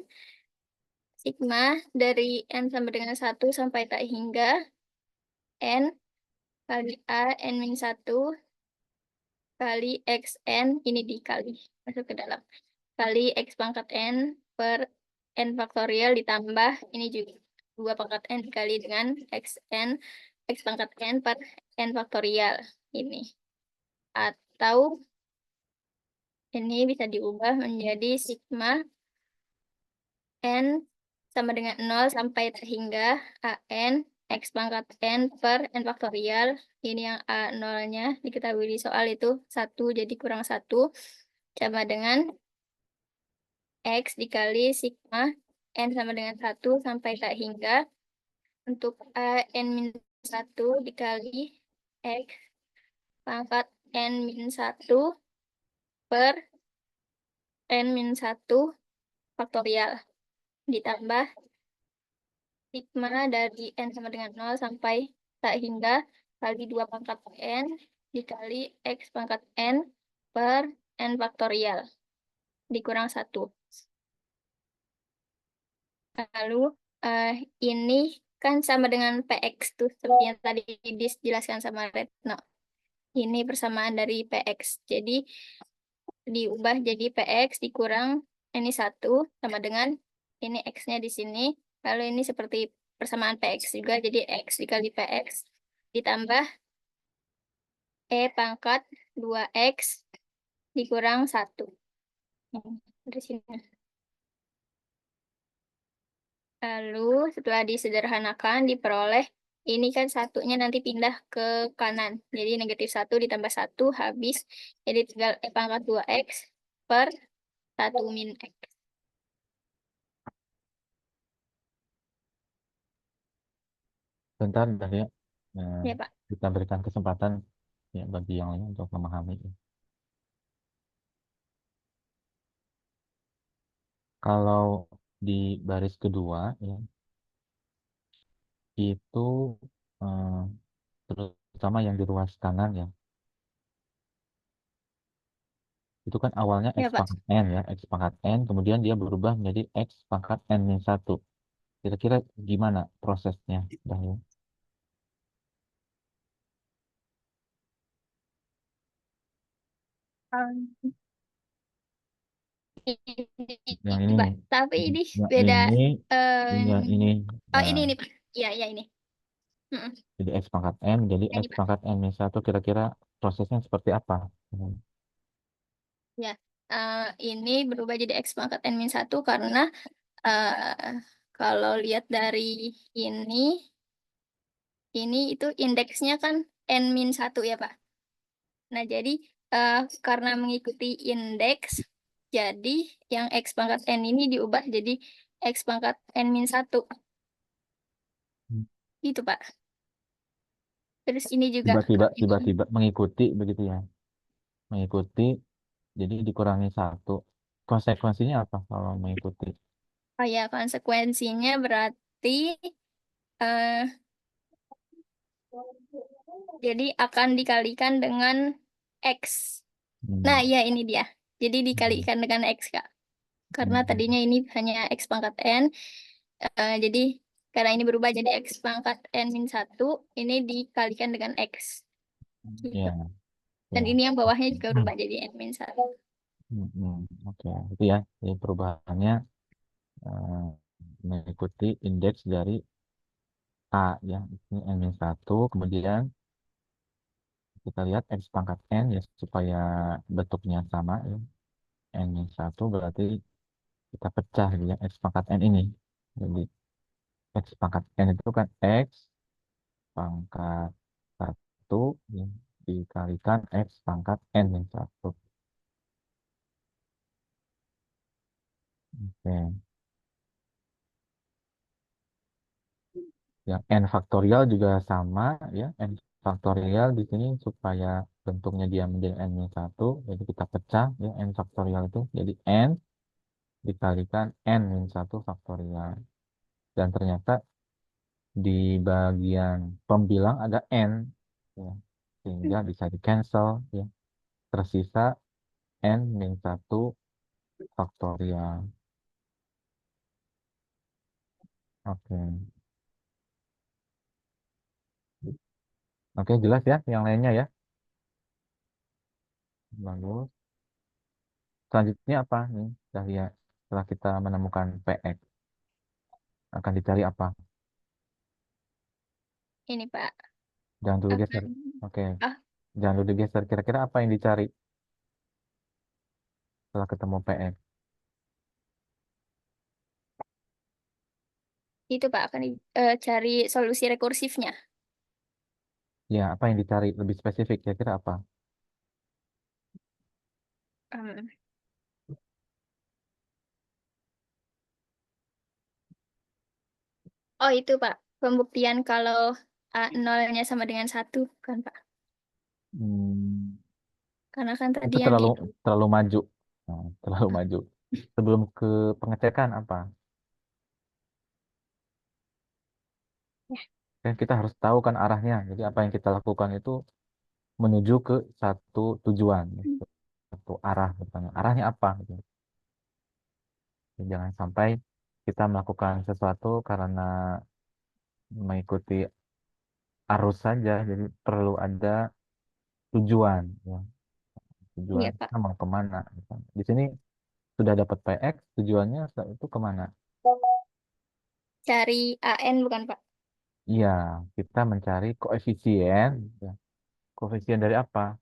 sigma dari N sama dengan 1 sampai tak hingga N kali A N min 1 kali XN, ini dikali, masuk ke dalam. Kali X pangkat N per N faktorial ditambah, ini juga 2 pangkat N dikali dengan XN, X pangkat N per N faktorial. Ini. Atau ini bisa diubah menjadi sigma N sama dengan 0 sampai tak hingga AN X pangkat N per N faktorial. Ini yang A0-nya diketahui di soal itu 1, jadi kurang 1. Sama dengan X dikali sigma N sama dengan 1 sampai tak hingga. Untuk AN min 1 dikali X pangkat N min 1 per N min 1 faktorial. Ditambah sigma dari N sama dengan 0 sampai tak hingga kali 2 pangkat N dikali X pangkat N per N faktorial dikurang 1. Lalu ini kan sama dengan PX tuh, seperti yang tadi dijelaskan sama Retno. Ini persamaan dari PX. Jadi diubah jadi PX dikurang ini 1 sama dengan ini X-nya di sini. Lalu ini seperti persamaan PX juga, jadi X dikali PX ditambah E pangkat 2X dikurang 1. Dari sini. Lalu setelah disederhanakan diperoleh ini kan satunya nanti pindah ke kanan. Jadi negatif 1 ditambah 1 habis. Jadi tinggal E pangkat 2X per 1 min X. Bentar, ya. Ya, Pak. Kita berikan kesempatan ya bagi yang lain untuk memahami. Kalau di baris kedua ya, itu terutama yang di ruas kanan ya, itu kan awalnya Ya, X Pak. pangkat N ya, X pangkat N, kemudian dia berubah menjadi X pangkat N min 1. Kira-kira gimana prosesnya, Dahlia? Yang ini Pak. nih. Tapi ini Yang beda. ini, eh, ini. Oh, Nah, ini Pak. Iya, iya ini. Mm-mm. jadi X pangkat N, jadi Ini, X Pak. pangkat N min 1, kira-kira prosesnya seperti apa? Ya, ini berubah jadi X pangkat N min 1 karena kalau lihat dari ini itu indeksnya kan N min 1 ya, Pak. Nah, jadi karena mengikuti indeks, jadi yang X pangkat N ini diubah jadi X pangkat N min 1. Gitu, Pak. Terus ini juga. Tiba-tiba mengikuti begitu ya. Mengikuti, jadi dikurangi 1. Konsekuensinya apa kalau mengikuti? Oh ya, konsekuensinya berarti eh, jadi akan dikalikan dengan X. Nah, ya ini dia. Jadi dikalikan dengan X, Kak. Karena tadinya ini hanya X pangkat N. Jadi karena ini berubah jadi X pangkat N min 1, ini dikalikan dengan X. Gitu. Ya, Dan ya. ini yang bawahnya juga berubah jadi N min 1. Oke, itu ya. Jadi perubahannya mengikuti indeks dari A ya. Ini N min 1, kemudian kita lihat X pangkat N ya supaya bentuknya sama ya. N min 1 berarti kita pecah gitu ya X pangkat N ini. Jadi X pangkat N itu kan X pangkat 1 ya, dikalikan X pangkat N min 1. Oke. Yang N faktorial juga sama ya. N faktorial di sini supaya bentuknya dia menjadi N min 1. Jadi kita pecah ya N faktorial itu jadi N dikalikan N min 1 faktorial. Dan ternyata di bagian pembilang ada N, ya. Sehingga bisa di cancel, ya. Tersisa N min 1 faktorial. Oke. Oke, jelas ya yang lainnya ya. Bagus. Selanjutnya apa nih, Dahlia? Setelah kita menemukan PX, akan dicari apa? Ini Pak Jangan dulu geser. akan Oke. ah Jangan dulu geser. Kira-kira apa yang dicari setelah ketemu PX? itu Pak akan cari solusi rekursifnya. Ya, apa yang dicari? Lebih spesifik, kira-kira apa? Em, oh itu Pak, pembuktian kalau A0-nya sama dengan 1 kan Pak. Hmm, Karena kan tadi itu yang di terlalu maju. Nah, terlalu maju. Sebelum ke pengecekan apa? ya, Kan kita harus tahu kan arahnya. Jadi apa yang kita lakukan itu menuju ke satu tujuan, satu arah misalnya. Arahnya apa? Gitu. Jadi jangan sampai kita melakukan sesuatu karena mengikuti arus saja. Jadi perlu ada tujuan, ya. Tujuan iya Pak, kita mau kemana? Misalnya. Di sini sudah dapat PX, tujuannya itu kemana? cari AN bukan Pak? Iya, kita mencari koefisien. Ya. Koefisien dari apa?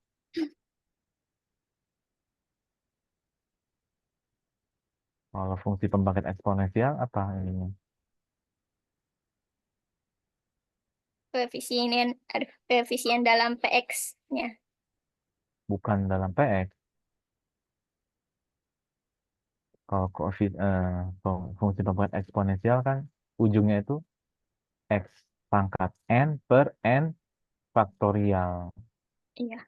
Kalau fungsi pembangkit eksponensial apa ininya? Koefisien dalam PX-nya. Bukan dalam PX. Kalau fungsi pembangkit eksponensial kan ujungnya itu X pangkat N per N faktorial. Iya,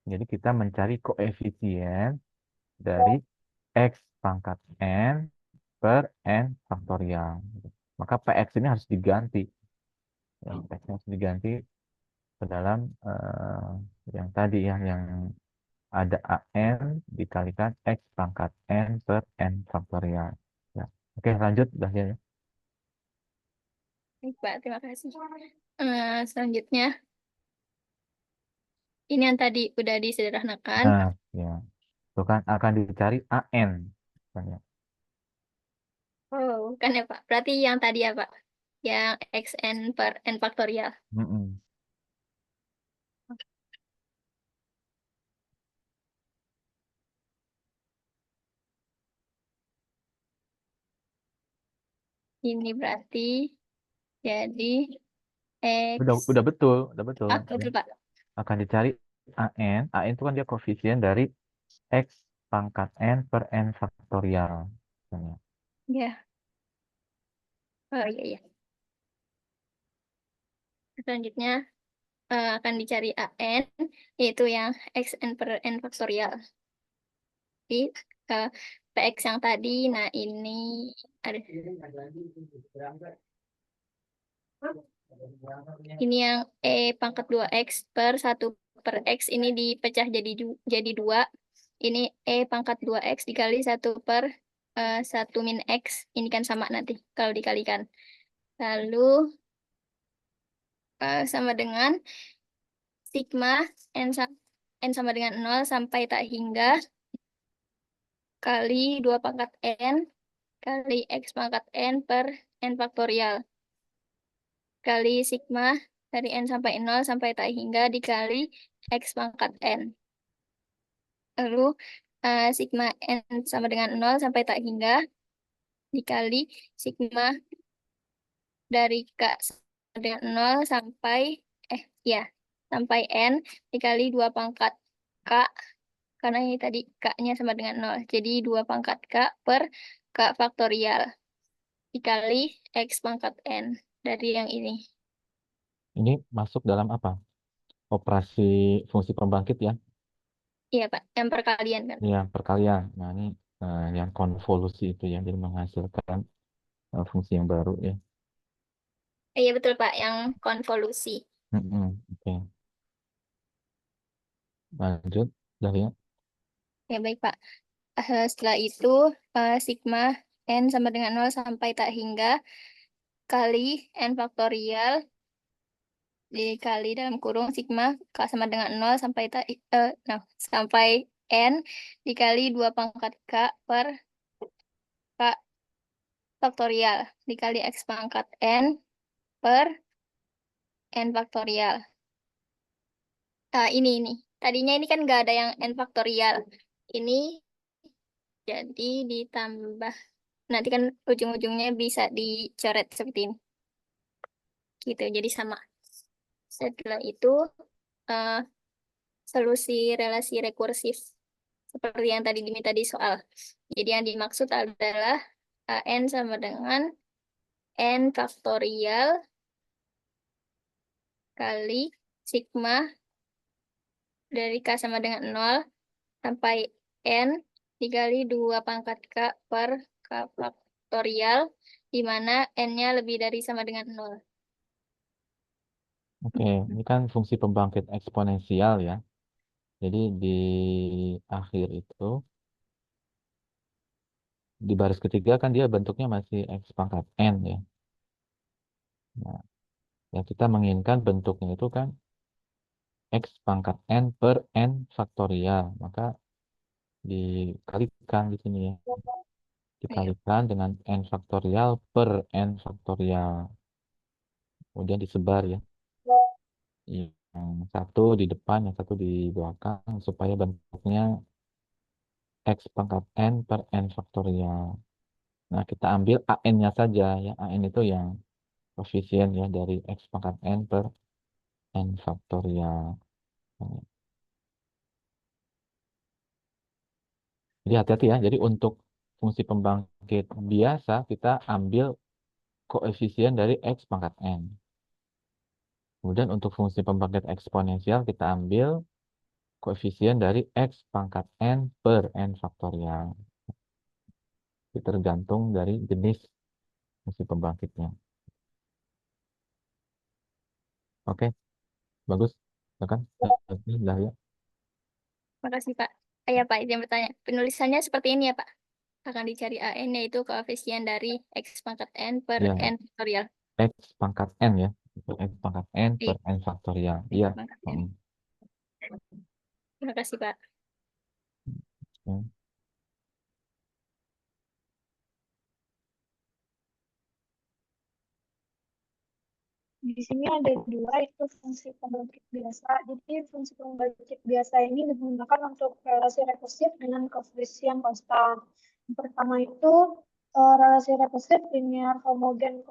Jadi kita mencari koefisien dari X pangkat N per N faktorial. Maka PX ini harus diganti. Ya, PX harus diganti ke dalam yang tadi ya, yang ada AN dikalikan X pangkat N per N faktorial. Ya. Oke, lanjut Dahlia ya. baik Pak, terima kasih. Selanjutnya, ini yang tadi udah disederhanakan. Nah, ya. Itu kan akan dicari AN. Kan ya. Oh, bukan ya Pak. Berarti yang tadi ya Pak, yang XN per N faktorial. Mm-mm. Ini berarti jadi X. Udah betul, udah betul. Ah, Ya. betul Pak. Akan dicari AN. AN itu kan dia koefisien dari X pangkat N per N faktorial. Kan ya. Ya, oh iya iya. Selanjutnya akan dicari AN, yaitu yang XN per N faktorial. Jadi eh, PX yang tadi, nah ini ada ini yang pangkat 2X per 1 per X ini dipecah jadi 2. Ini pangkat 2X dikali 1 per 1 min X. Ini kan sama nanti kalau dikalikan. Lalu sama dengan sigma N sama dengan 0 sampai tak hingga kali 2 pangkat N kali X pangkat N per N faktorial. Kali sigma dari N sampai 0 sampai tak hingga dikali X pangkat N. Lalu sigma N sama dengan 0 sampai tak hingga dikali sigma dari K sama dengan 0 sampai ya sampai N dikali 2 pangkat K karena ini tadi K-nya sama dengan 0. Jadi 2 pangkat K per K faktorial dikali X pangkat N dari yang ini. Ini masuk dalam apa? Operasi fungsi pembangkit ya. Iya Pak, yang perkalian kan. Ya, perkalian. Nah, ini yang konvolusi itu ya, jadi menghasilkan fungsi yang baru ya. Iya betul Pak, yang konvolusi. Oke. Lanjut, Dahlia. Ya baik Pak. Setelah itu sigma n sama dengan 0 sampai tak hingga kali n faktorial dikali dalam kurung sigma sama dengan 0 sampai sampai n dikali 2 pangkat k per k faktorial dikali x pangkat n per n faktorial. Ini. Tadinya ini kan nggak ada yang n faktorial. Ini jadi ditambah. Nanti kan ujung-ujungnya bisa dicoret seperti ini. Gitu, jadi sama. Setelah itu, eh, solusi relasi rekursif. Seperti yang tadi diminta di soal. Jadi yang dimaksud adalah n sama dengan n faktorial kali sigma dari k sama dengan 0 sampai n dikali 2 pangkat k per k faktorial, di mana n-nya lebih dari sama dengan 0. Oke, ini kan fungsi pembangkit eksponensial ya. Jadi di akhir itu, di baris ketiga kan dia bentuknya masih x pangkat n ya. Nah, ya kita menginginkan bentuknya itu kan x pangkat n per n faktorial. Maka dikalikan di sini ya. Dikalikan dengan n faktorial per n faktorial. Kemudian disebar ya. Yang satu di depan, yang satu di belakang, supaya bentuknya x pangkat n per n faktorial. Nah, kita ambil an-nya saja ya. An itu yang koefisien ya dari x pangkat n per n faktorial. Jadi hati-hati ya. Jadi untuk fungsi pembangkit biasa kita ambil koefisien dari x pangkat n. Kemudian untuk fungsi pembangkit eksponensial kita ambil koefisien dari x pangkat n per n faktorial. Itu tergantung dari jenis fungsi pembangkitnya. Oke, bagus. Kan? Dah ya. Makasih Pak. Ya Pak, izin bertanya. Penulisannya seperti ini ya Pak. Akan dicari AN yaitu koefisien dari X pangkat N per Ya, N faktorial. x pangkat n ya. X pangkat n per n faktorial. Iya. X pangkat N. Terima kasih Pak. Hmm. Di sini ada dua, itu fungsi pembangkit biasa. Jadi fungsi pembangkit biasa ini digunakan untuk relasi rekursif dengan koefisien konstan. Yang pertama itu relasi rekursif linear homogen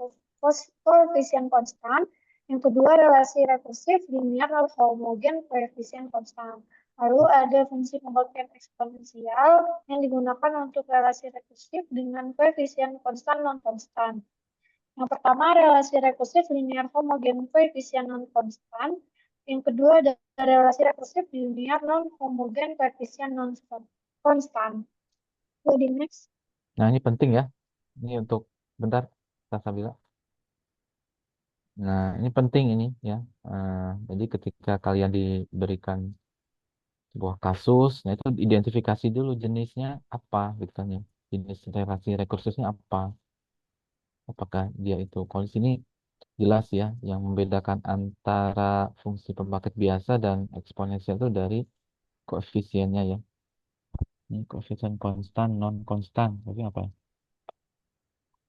koefisien konstan. Yang kedua relasi rekursif linear homogen koefisien konstan. Lalu ada fungsi pembangkit eksponensial yang digunakan untuk relasi rekursif dengan koefisien konstan non-konstan. Yang pertama, relasi rekursif linear homogen koefisien non-konstan. Yang kedua, ada relasi rekursif linear non-homogen koefisien non-konstan. Jadi next. Nah, ini penting ya. Ini untuk, bentar, Sabila. Nah, ini penting ini ya. Jadi ketika kalian diberikan sebuah kasus, nah itu identifikasi dulu jenisnya apa gitu kan ya. Jenis relasi rekursifnya apa? Apakah dia itu? Kalau di sini jelas ya, yang membedakan antara fungsi pembangkit biasa dan eksponensial itu dari koefisiennya ya. Ini koefisien konstan, non konstan, tapi apa?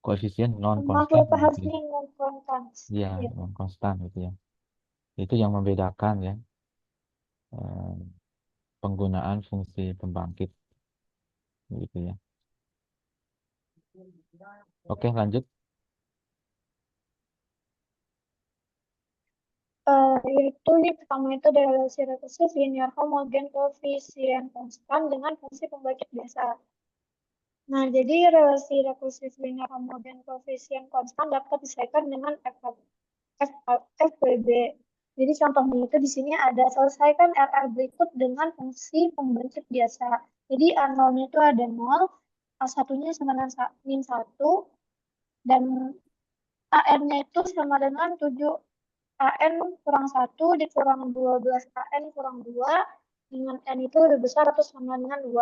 Koefisien non konstan. Makhluk bahasnya non-konstan. Iya, non konstan gitu ya. Itu yang membedakan ya penggunaan fungsi pembangkit gitu ya. Oke, lanjut. Yaitu yang pertama itu adalah relasi rekursif linear homogen koefisien konstan dengan fungsi pembangkit biasa. Nah, jadi relasi rekursif linear homogen koefisien konstan dapat diselesaikan dengan FWB. Jadi contohnya itu di sini ada selesaikan RR berikut dengan fungsi pembangkit biasa. Jadi A0-nya itu ada 0, A1-nya sama dengan min 1, dan AN-nya itu sama dengan 7 AN kurang 1 dikurang 12 AN kurang 2 dengan N itu lebih besar atau sama dengan 2.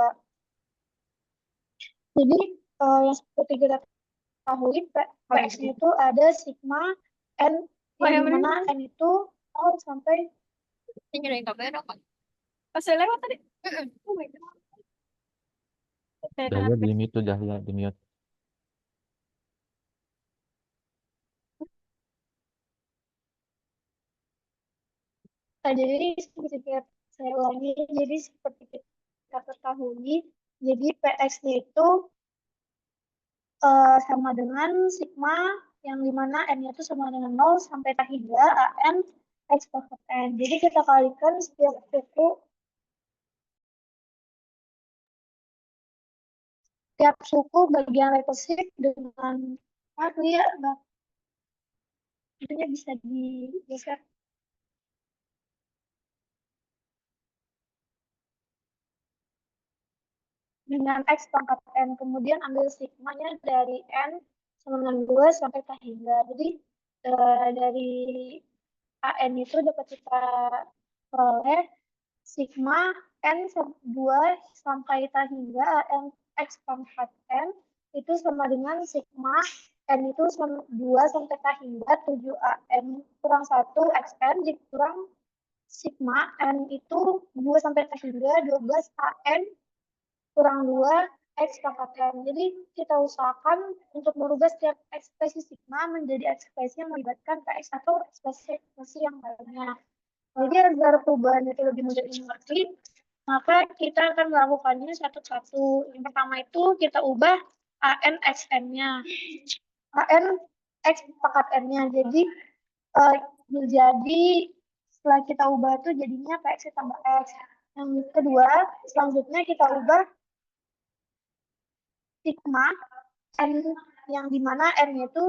Jadi yang seperti kita ketahui PX-nya itu ada sigma N yang dimana N itu 0 sampai Tinggalin kamera kan. Pas saya lewat tadi. Oh my God. Saya Dahlia kenapa? di mute tuh, Dahlia di mute. jadi seperti saya ulangi, jadi seperti kita ketahui, jadi PX-nya itu sama dengan sigma yang dimana N-nya itu sama dengan 0 sampai K hingga AN X pangkat N. Jadi kita kalikan setiap suku bagian rekursif dengan ya, tentunya bisa digeser dengan X pangkat N. Kemudian ambil sigmanya dari N sama dengan 2 sampai K hingga. Jadi dari AN itu dapat kita peroleh sigma N 2 sampai K hingga AN X pangkat N itu sama dengan sigma N itu 2 sampai K hingga 7 AN kurang 1 XN dikurang sigma N itu 2 sampai K hingga 12 AN kurang 2 X pangkat N. Jadi kita usahakan untuk merubah setiap ekspresi sigma menjadi ekspresi yang melibatkan PX atau ekspresi yang lainnya. Jadi agar perubahan itu lebih mudah dimengerti, maka kita akan melakukannya satu-satu. Yang pertama itu kita ubah AN XN-nya. AN X pangkat N-nya. Jadi setelah kita ubah itu jadinya PX tambah X. Yang kedua, selanjutnya kita ubah sigma N yang dimana N itu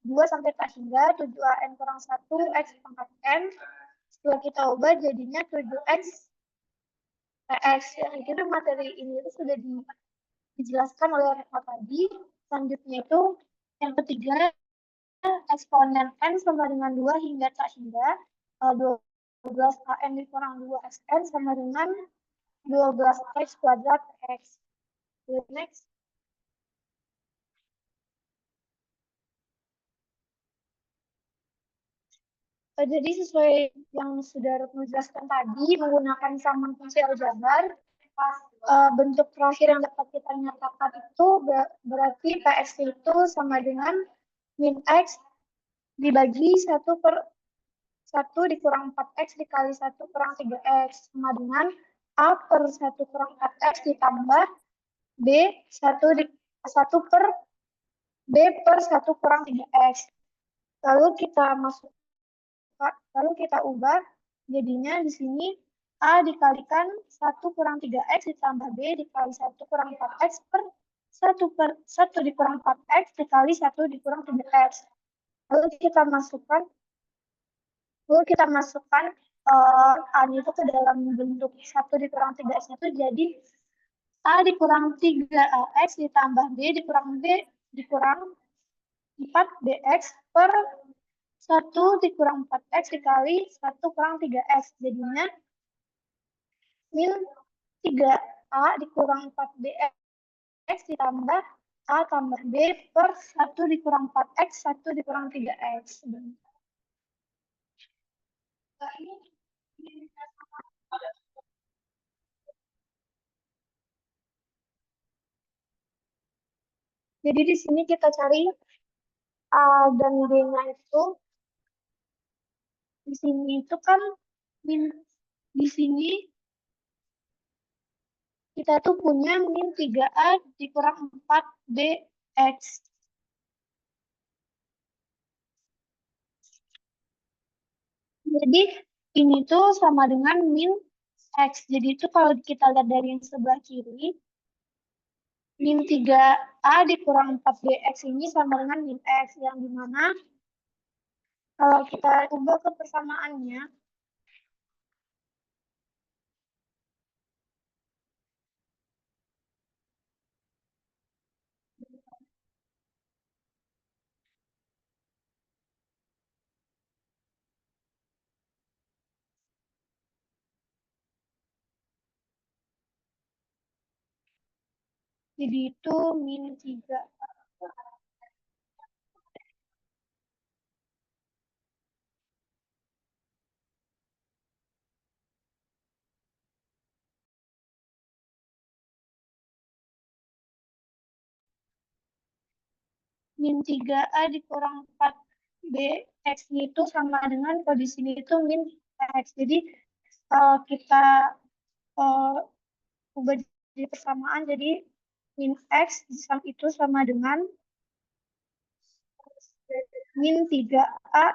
2 sampai K hingga 7AN kurang 1 X pangkat N. Setelah kita ubah jadinya 7X PX. Yang itu materi ini itu sudah dijelaskan oleh Retno tadi. Selanjutnya itu yang ketiga eksponen N sama dengan 2 hingga K hingga 12 AN dikurang 2 XN sama dengan 12 X kuadrat X. Next. Jadi sesuai yang sudah Retno jelaskan tadi, menggunakan samaan fungsi aljabar, bentuk terakhir yang dapat kita nyatakan itu berarti PX itu sama dengan min X dibagi 1/1 dikurang 4X dikali 1/3X sama dengan A per 1/4X ditambah B 1 per B per 1/3X. Lalu kita ubah jadinya di sini A dikalikan 1/3X ditambah B dikali 1/4X per 1 dikurang 4X dikali 1 dikurang 3X. Lalu kita masukkan A-nya itu ke dalam bentuk 1 dikurang 3X itu jadi A dikurang 3AX ditambah B dikurang dikurang 4BX per 1 dikurang 4X dikali 1 kurang 3X. Jadinya min 3A dikurang 4BX ditambah A tambah B per 1 dikurang 4X, 1 dikurang 3X. Jadi di sini kita cari A dan B-nya itu. Di sini itu kan di sini kita tuh punya min 3A dikurang 4BX. Jadi ini tuh sama dengan min X. Jadi itu kalau kita lihat dari yang sebelah kiri, min 3A dikurang 4BX ini sama dengan min X. Yang dimana kalau kita ubah ke persamaannya, Jadi itu min 3. Min 3A dikurang 4B X-nya itu sama dengan, kalau di sini itu min X. Jadi kita ubah jadi persamaan, jadi min X itu sama dengan min 3A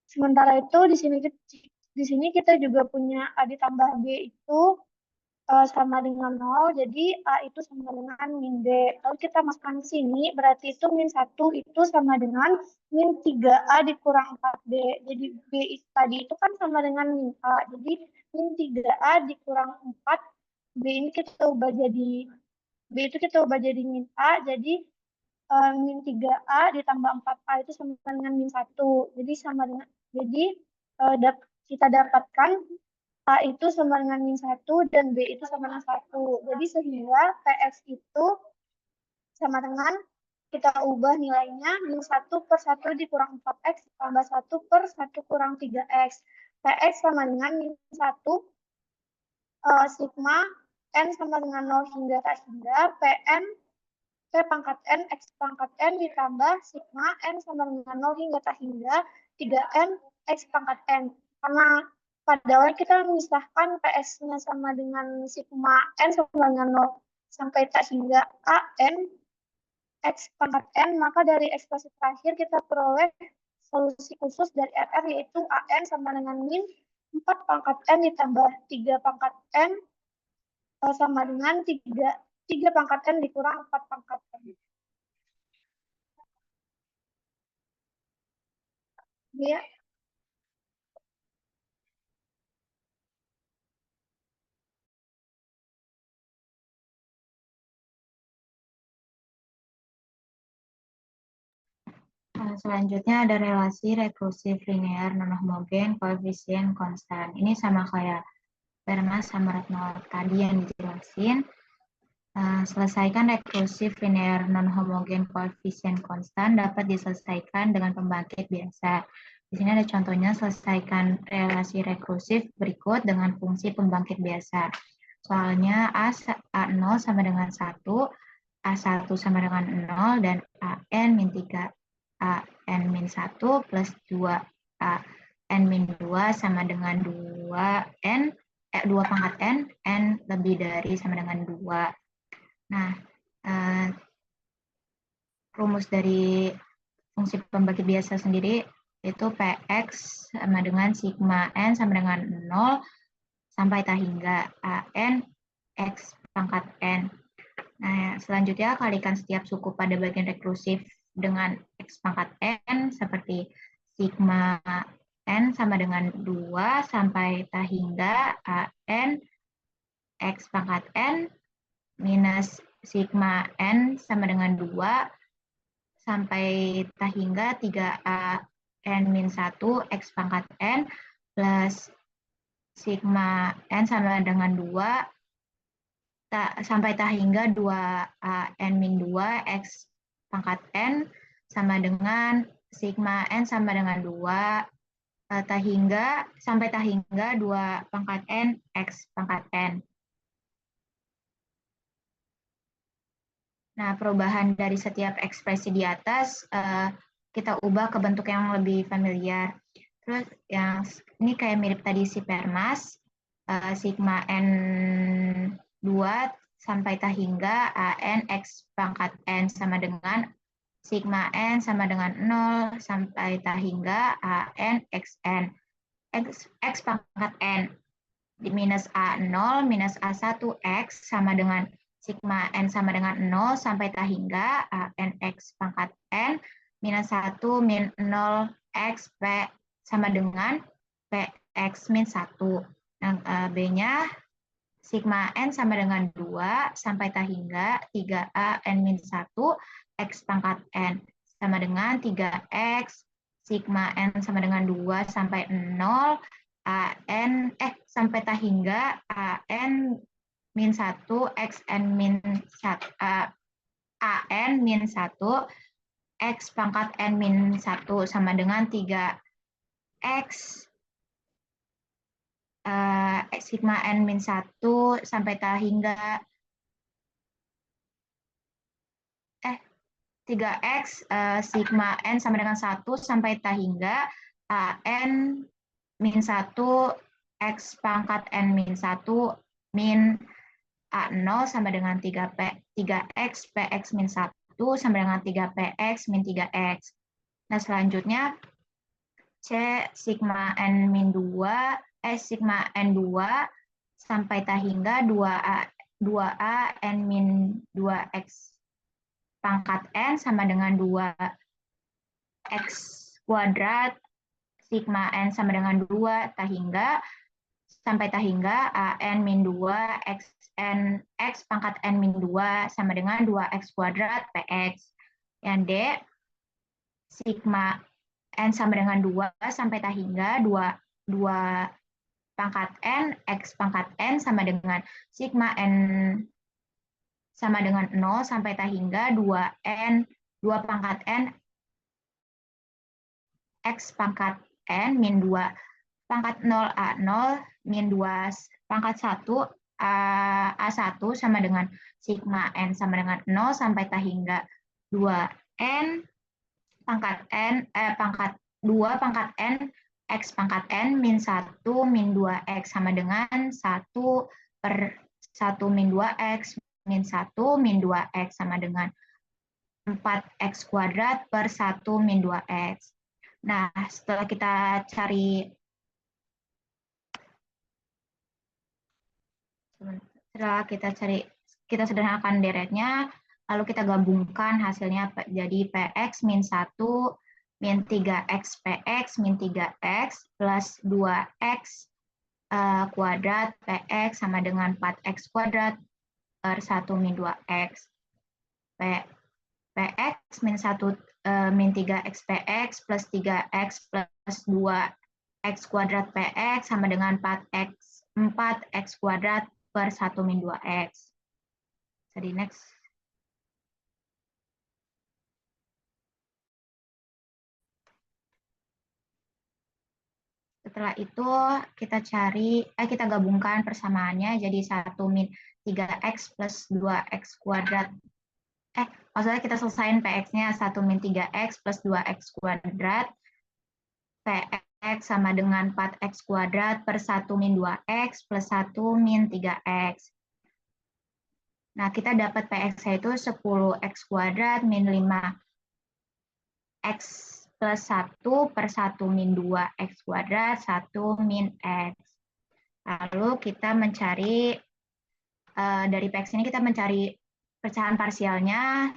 sementara itu di sini kita juga punya A ditambah B itu sama dengan 0, jadi A itu sama dengan min B. Kalau kita masukkan ke sini, berarti itu min 1 itu sama dengan min 3A dikurang 4B. Jadi B tadi itu kan sama dengan min A. Jadi min 3A dikurang 4, B ini kita ubah jadi, B itu kita ubah jadi min A, jadi min 3A ditambah 4A itu sama dengan min 1. Jadi sama dengan, jadi kita dapatkan A itu sama dengan min 1 dan B itu sama dengan 1. Jadi sehingga PX itu sama dengan, kita ubah nilainya min 1 per 1 dikurang 4X tambah 1 per 1 kurang 3X. PX sama dengan min 1 sigma N sama dengan 0 hingga tak hingga PN P pangkat N X pangkat N ditambah sigma N sama dengan 0 hingga tak hingga 3N X pangkat N. Karena pada awal kita memisahkan PS-nya sama dengan sigma N sama dengan 0 sampai tak hingga AN X pangkat N, maka dari ekspresi terakhir kita peroleh solusi khusus dari RR, yaitu AN sama dengan min 4 pangkat N ditambah 3 pangkat N sama dengan 3 pangkat N dikurang 4 pangkat N. Ya. Selanjutnya ada relasi rekursif linear non-homogen koefisien konstan. Ini sama kayak Permas sama Retno tadi yang dijelasin. Selesaikan rekursif linear non-homogen koefisien konstan dapat diselesaikan dengan pembangkit biasa. Di sini ada contohnya, selesaikan relasi rekursif berikut dengan fungsi pembangkit biasa. Soalnya A0 sama dengan 1, A1 sama dengan 0, dan AN min 3 AN min 1 plus 2 AN min 2 sama dengan 2N, 2 pangkat N lebih dari sama dengan 2. Nah, rumus dari fungsi pembangkit biasa sendiri itu PX sama dengan sigma N sama dengan 0 sampai tak hingga AN X pangkat N. Nah, selanjutnya kalikan setiap suku pada bagian rekursif dengan X pangkat N seperti sigma N sama dengan 2 sampai tak hingga AN X pangkat N minus sigma N sama dengan 2 sampai tak hingga 3A N min 1 X pangkat N plus sigma N sama dengan 2 sampai tak hingga 2A N min 2 X pangkat N sama dengan sigma N sama dengan 2 sampai tak hingga 2 pangkat N X pangkat N. Nah, perubahan dari setiap ekspresi di atas kita ubah ke bentuk yang lebih familiar. Terus yang ini kayak mirip tadi si Permas, sigma N2 sampai tak hingga AN X pangkat N sama dengan sigma N sama dengan 0 sampai tak hingga AN XN. X pangkat N di minus A0 minus A1 X sama dengan sigma N sama dengan 0 sampai tak hingga NX pangkat N minus 1 min 0 X P sama dengan PX min 1. Nah, B-nya sigma N sama dengan 2 sampai tak hingga 3A N min 1 X pangkat N sama dengan 3X, sigma N sama dengan 2 sampai 0, sampai tak hingga AN min 1, XN min 1, AN min 1, X pangkat N min 1 sama dengan 3X, sigma N min 1 sampai tak hingga 3X sigma N sama dengan 1 sampai tak hingga AN min 1 X pangkat N min 1 min A0 sama dengan 3X PX min 1 sama dengan 3PX min 3X. Nah, selanjutnya C sigma N min 2, sigma N2 sampai tak hingga 2A N min 2X pangkat N sama dengan 2X kuadrat sigma N sama dengan 2 tak hingga sampai tak hingga AN min 2 XN X pangkat N min 2 sama dengan 2X kuadrat PX. Yang D sigma N sama dengan 2 sampai tak hingga 2 pangkat N X pangkat N sama dengan sigma N sama dengan 0 sampai tak hingga 2 pangkat N X pangkat N min 2 pangkat 0 A0 min 2 pangkat 1 A1 sama dengan sigma N sama dengan 0 sampai tak hingga 2N pangkat N pangkat 2 pangkat N X pangkat N min 1 min 2X sama dengan 1 per 1 min 2X min 1 min 2X sama dengan 4X kuadrat per 1 min 2X. Nah, setelah kita kita sederhanakan deretnya, lalu kita gabungkan hasilnya jadi PX min 1 min 3X PX min 3X plus 2X kuadrat PX sama dengan 4X kuadrat per 1 min 2X. PX min 1 min 3X PX plus 3X plus 2X kuadrat PX sama dengan 4X kuadrat per 1 min 2X. Jadi next. Setelah itu kita gabungkan persamaannya jadi 1 min 3X plus 2X kuadrat. Maksudnya kita selesain PX-nya 1 min 3X plus 2X kuadrat. PX sama dengan 4X kuadrat per 1 min 2X plus 1 min 3X. Nah, kita dapat PX itu 10X kuadrat min 5X plus 1 per 1 min 2X kuadrat 1 min X. Lalu kita mencari, dari PX ini kita mencari pecahan parsialnya.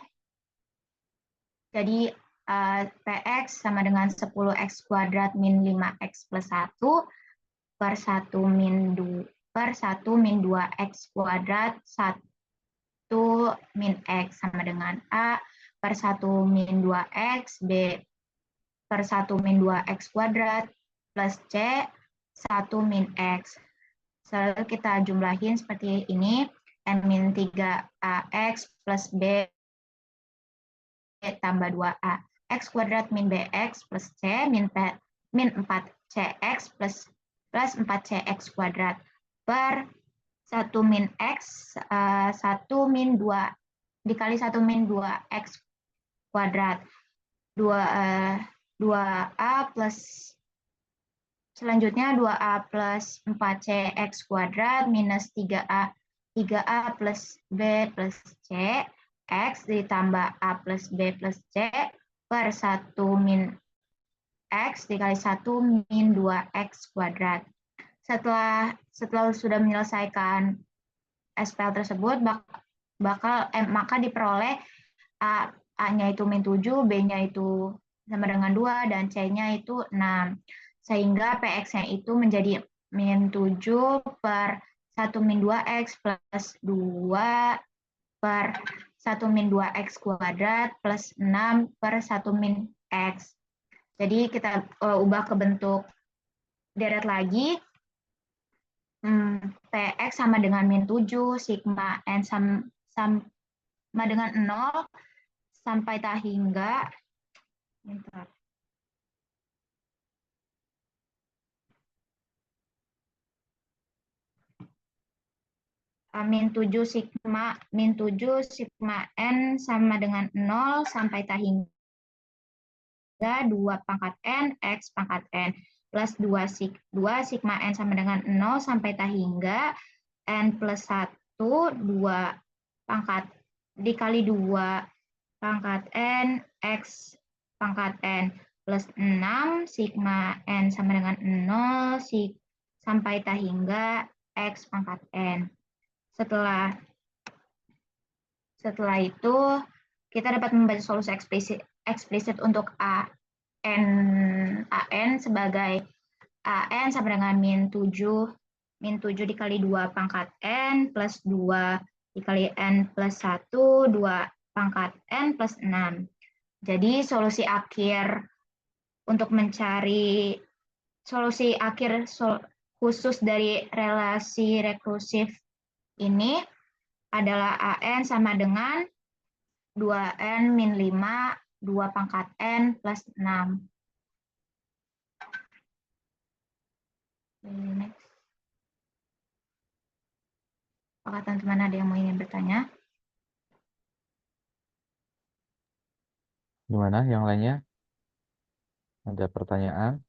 Jadi PX sama dengan 10X kuadrat min 5X plus 1 per 1 min 2X kuadrat 1 min X sama dengan A per 1 min 2X, B per 1 min 2X kuadrat plus C 1 min X. Selalu kita jumlahin seperti ini, N min 3AX plus B tambah 2A. X kuadrat min BX plus C min 4CX plus 4CX kuadrat per 1 min X, 1 min 2 dikali 1 min 2X kuadrat. 2A plus selanjutnya 2A plus 4CX kuadrat minus 3A plus B plus C X ditambah A plus B plus C per 1 min X dikali 1 min 2X kuadrat. Setelah sudah menyelesaikan SPL tersebut, maka diperoleh A-nya itu min 7, B-nya itu sama dengan 2, dan C-nya itu 6. Sehingga PX-nya itu menjadi min 7 per 1 min 2X plus 2 per 1 min 2x kuadrat plus 6 per 1 min x. Jadi kita ubah ke bentuk deret lagi. Px sama dengan min 7, sigma n sama dengan 0, sampai tak hingga. Bentar. Min 7 sigma n sama dengan 0 sampai tak hingga 2 pangkat n x pangkat n plus 2 sigma n sama dengan 0 sampai tak hingga n plus 1 2 pangkat dikali 2 pangkat n x pangkat n plus 6 sigma n sama dengan 0 sampai tak hingga x pangkat n. Setelah itu kita dapat membaca solusi eksplisit untuk an sebagai an sama dengan min 7 dikali 2 pangkat n plus 2 dikali n plus 1 2 pangkat n plus 6. Jadi solusi akhir untuk mencari solusi akhir khusus dari relasi rekursif ini adalah an sama dengan 2n min 5 2 pangkat n plus 6. Next. Apakah teman-teman ada yang ingin bertanya? Gimana yang lainnya? Ada pertanyaan?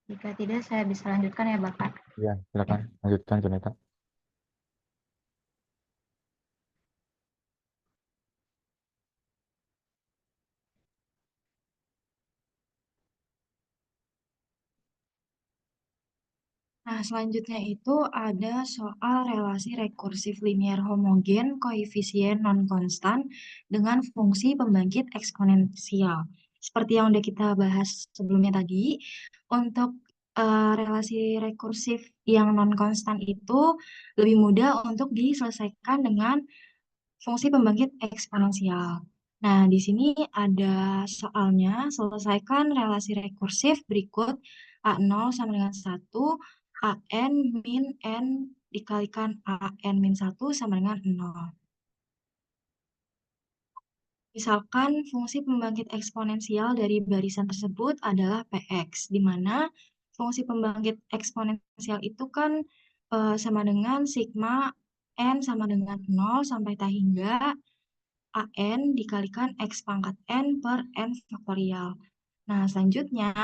Jika tidak, saya bisa lanjutkan ya, Bapak. Ya, silakan lanjutkan, Junita. Nah, selanjutnya itu ada soal relasi rekursif linear homogen koefisien non-konstan dengan fungsi pembangkit eksponensial. Seperti yang udah kita bahas sebelumnya tadi, untuk relasi rekursif yang non-konstan itu lebih mudah untuk diselesaikan dengan fungsi pembangkit eksponensial. Nah, di sini ada soalnya, selesaikan relasi rekursif berikut A0 sama dengan 1, AN min N dikalikan AN min 1 sama dengan 0. Misalkan fungsi pembangkit eksponensial dari barisan tersebut adalah Px, di mana fungsi pembangkit eksponensial itu kan sama dengan sigma N sama dengan 0 sampai tak hingga AN dikalikan X pangkat N per N faktorial. Nah, selanjutnya,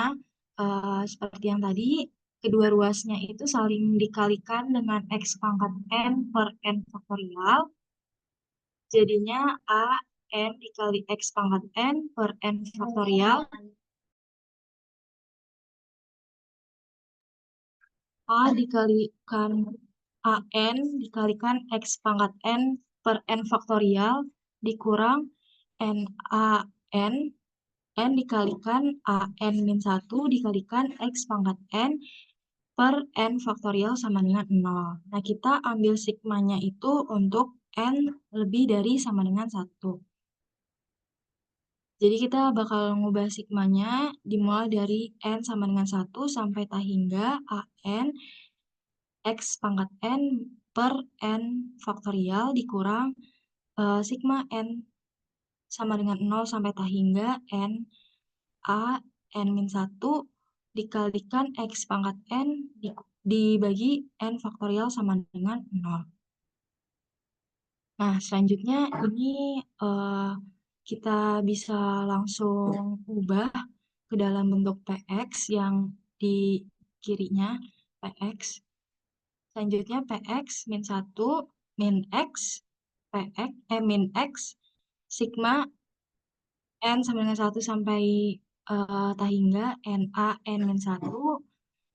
seperti yang tadi, kedua ruasnya itu saling dikalikan dengan X pangkat N per N faktorial. Jadinya AN dikali X pangkat N per N faktorial. A dikalikan AN dikalikan X pangkat N per N faktorial dikurang NaN N dikalikan AN min 1 dikalikan X pangkat N per N faktorial sama dengan 0. Nah, kita ambil sigmanya itu untuk N lebih dari sama dengan 1. Jadi kita bakal ngubah sigmanya dimulai dari N sama dengan 1 sampai tak hingga AN X pangkat N per N faktorial dikurang sigma N sama dengan 0 sampai tak hingga N A N min 1 dikalikan X pangkat N dibagi N faktorial sama dengan 0. Nah, selanjutnya ini kita bisa langsung ubah ke dalam bentuk Px yang di kirinya, Px. Selanjutnya Px min 1 min X, Px, min X, sigma N sama dengan 1 sampai tak hingga NA N min 1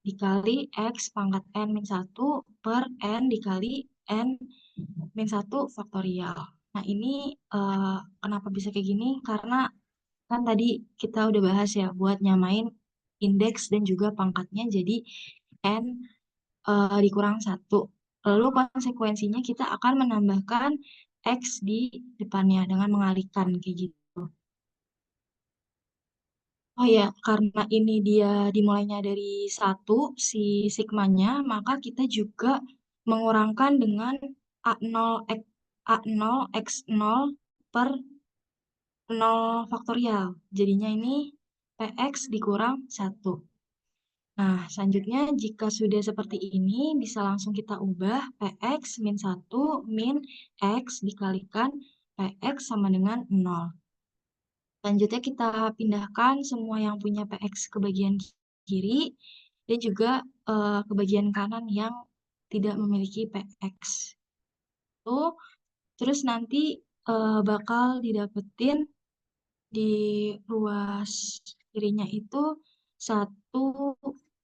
dikali X pangkat N min 1 per N dikali N min 1 faktorial. Nah, ini kenapa bisa kayak gini? Karena kan tadi kita udah bahas ya buat nyamain indeks dan juga pangkatnya. Jadi N dikurang 1. Lalu konsekuensinya kita akan menambahkan X di depannya dengan mengalihkan kayak gitu. Oh ya, karena ini dia dimulainya dari 1, si sigmanya, maka kita juga mengurangkan dengan A0 X0 per 0 faktorial. Jadinya ini PX dikurang 1. Nah, selanjutnya jika sudah seperti ini, bisa langsung kita ubah PX min 1 min X dikalikan PX sama dengan 0. Selanjutnya kita pindahkan semua yang punya PX ke bagian kiri dan juga ke bagian kanan yang tidak memiliki PX. Tuh, terus nanti bakal didapetin di ruas kirinya itu 1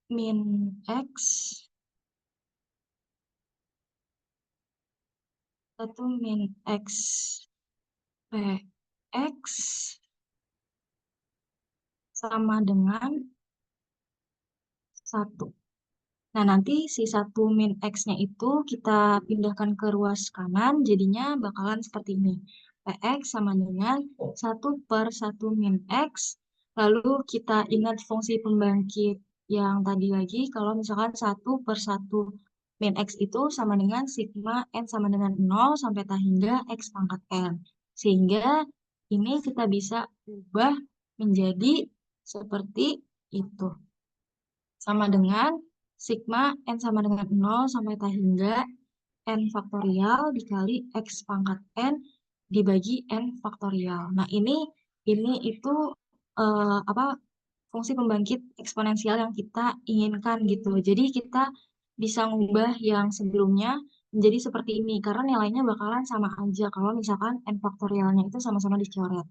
min X, 1 min X PX sama dengan 1. Nah, nanti si 1 min X-nya itu kita pindahkan ke ruas kanan, jadinya bakalan seperti ini. PX sama dengan 1 per 1 min X. Lalu kita ingat fungsi pembangkit yang tadi lagi, kalau misalkan 1 per 1 min X itu sama dengan sigma N sama dengan 0 sampai tak hingga X pangkat N. Sehingga ini kita bisa ubah menjadi seperti itu. Sama dengan sigma N sama dengan 0 sampai tak hingga N faktorial dikali X pangkat N dibagi N faktorial. Nah, ini itu fungsi pembangkit eksponensial yang kita inginkan gitu. Jadi kita bisa ngubah yang sebelumnya menjadi seperti ini karena nilainya bakalan sama aja kalau misalkan N faktorialnya itu sama-sama dicoret.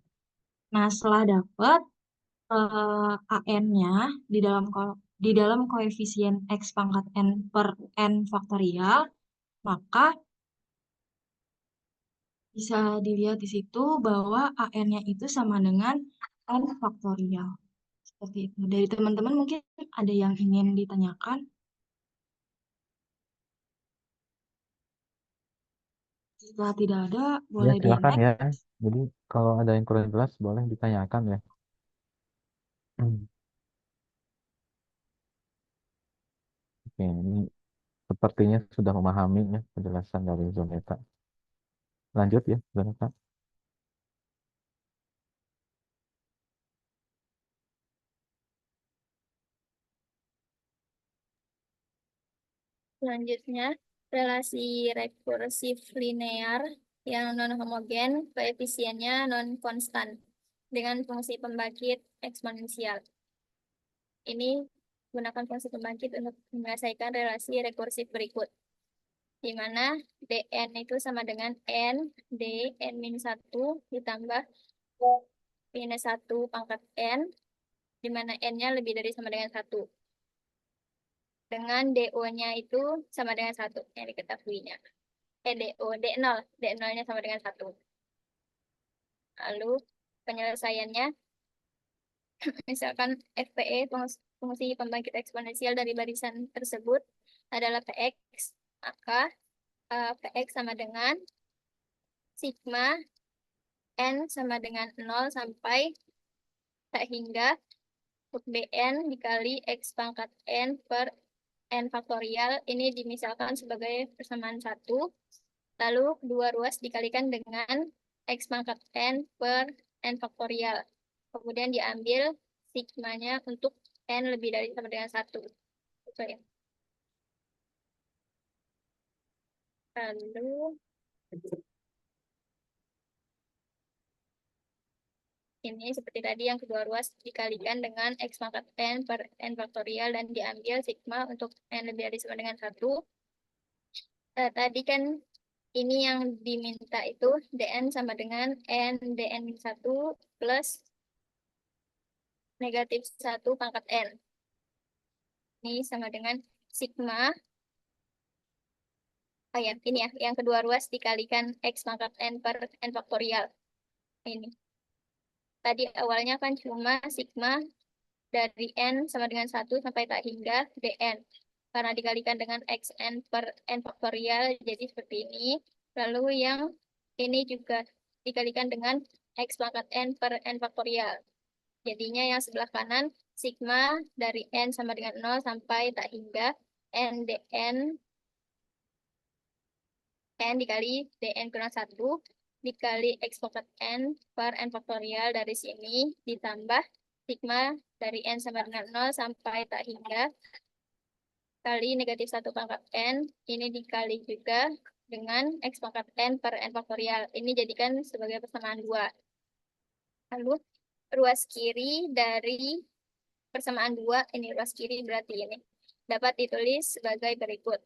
Nah, setelah dapat AN-nya di dalam koefisien X pangkat N per N faktorial, maka bisa dilihat di situ bahwa AN-nya itu sama dengan N faktorial. Seperti itu. Dari teman-teman mungkin ada yang ingin ditanyakan? Jika tidak ada, Ya, boleh di silakan next. ya. Jadi kalau ada yang kurang jelas boleh ditanyakan ya. Oke, ini sepertinya sudah memahami ya penjelasan dari Zoneta. Lanjut ya, Zoneta. Selanjutnya, relasi rekursif linear yang non-homogen, koefisiennya non-konstan dengan fungsi pembangkit eksponensial. Ini gunakan fungsi pembangkit untuk menyelesaikan relasi rekursif berikut, di mana dn itu sama dengan n d n min 1 ditambah minus 1 pangkat n, di mana n-nya lebih dari sama dengan 1. Dengan do-nya itu sama dengan 1 yang diketahuinya. D0-nya sama dengan 1. Lalu penyelesaiannya, misalkan FPE, fungsi pembangkit eksponensial dari barisan tersebut adalah PX, maka PX sama dengan sigma N sama dengan 0 sampai tak hingga dn dikali X pangkat N per N faktorial. Ini dimisalkan sebagai persamaan 1. Lalu dua ruas dikalikan dengan X pangkat N per N faktorial. Kemudian diambil sigmanya untuk N lebih dari sama dengan 1. Sorry. Lalu ini seperti tadi yang kedua ruas dikalikan dengan X pangkat N per N faktorial dan diambil sigma untuk N lebih dari sama dengan 1. Tadi kan ini yang diminta itu dn sama dengan n dn 1 plus negatif 1 pangkat n. Ini sama dengan sigma. Oh ya, ini ya, yang kedua ruas dikalikan X pangkat n per n faktorial. Ini. Tadi awalnya kan cuma sigma dari n sama dengan 1 sampai tak hingga dn. karena dikalikan dengan xn per n faktorial, jadi seperti ini. Lalu yang ini juga dikalikan dengan x pangkat n per n faktorial. Jadinya yang sebelah kanan, sigma dari n sama dengan 0 sampai tak hingga n dn n dikali dn kurang 1 dikali x pangkat n per n faktorial dari sini ditambah sigma dari n sama dengan 0 sampai tak hingga kali negatif 1 pangkat n, ini dikali juga dengan x pangkat n per n faktorial. Ini jadikan sebagai persamaan 2. Lalu ruas kiri dari persamaan 2, ini ruas kiri berarti ini, dapat ditulis sebagai berikut.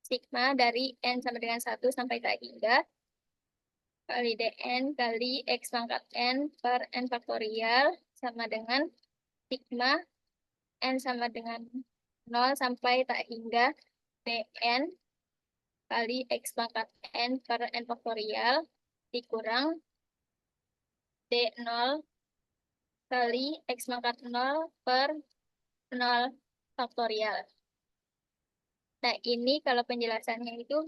Sigma dari n sama dengan 1 sampai tak hingga kali dn kali x pangkat n per n faktorial sama dengan sigma n sama dengan 0 sampai tak hingga dn kali x pangkat n per n faktorial dikurang d0 kali x pangkat 0 per 0 faktorial. Nah, ini kalau penjelasannya itu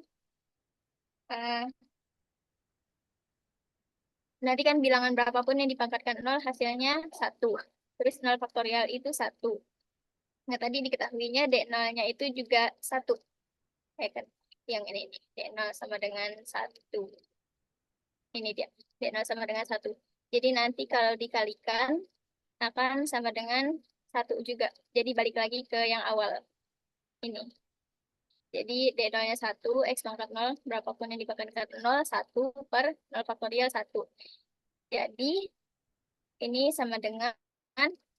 nanti kan bilangan berapapun yang dipangkatkan 0 hasilnya 1. Terus 0 faktorial itu 1. Nah, tadi diketahuinya D0-nya itu juga 1. Ya kan? Yang ini, D0 sama dengan 1. Ini dia, D0 sama dengan 1. Jadi nanti kalau dikalikan, akan sama dengan 1 juga. Jadi balik lagi ke yang awal. Ini. Jadi D0-nya 1, X pangkat 0, berapapun yang dipangkatkan 0, 1 per 0 faktorial 1. Jadi, ini sama dengan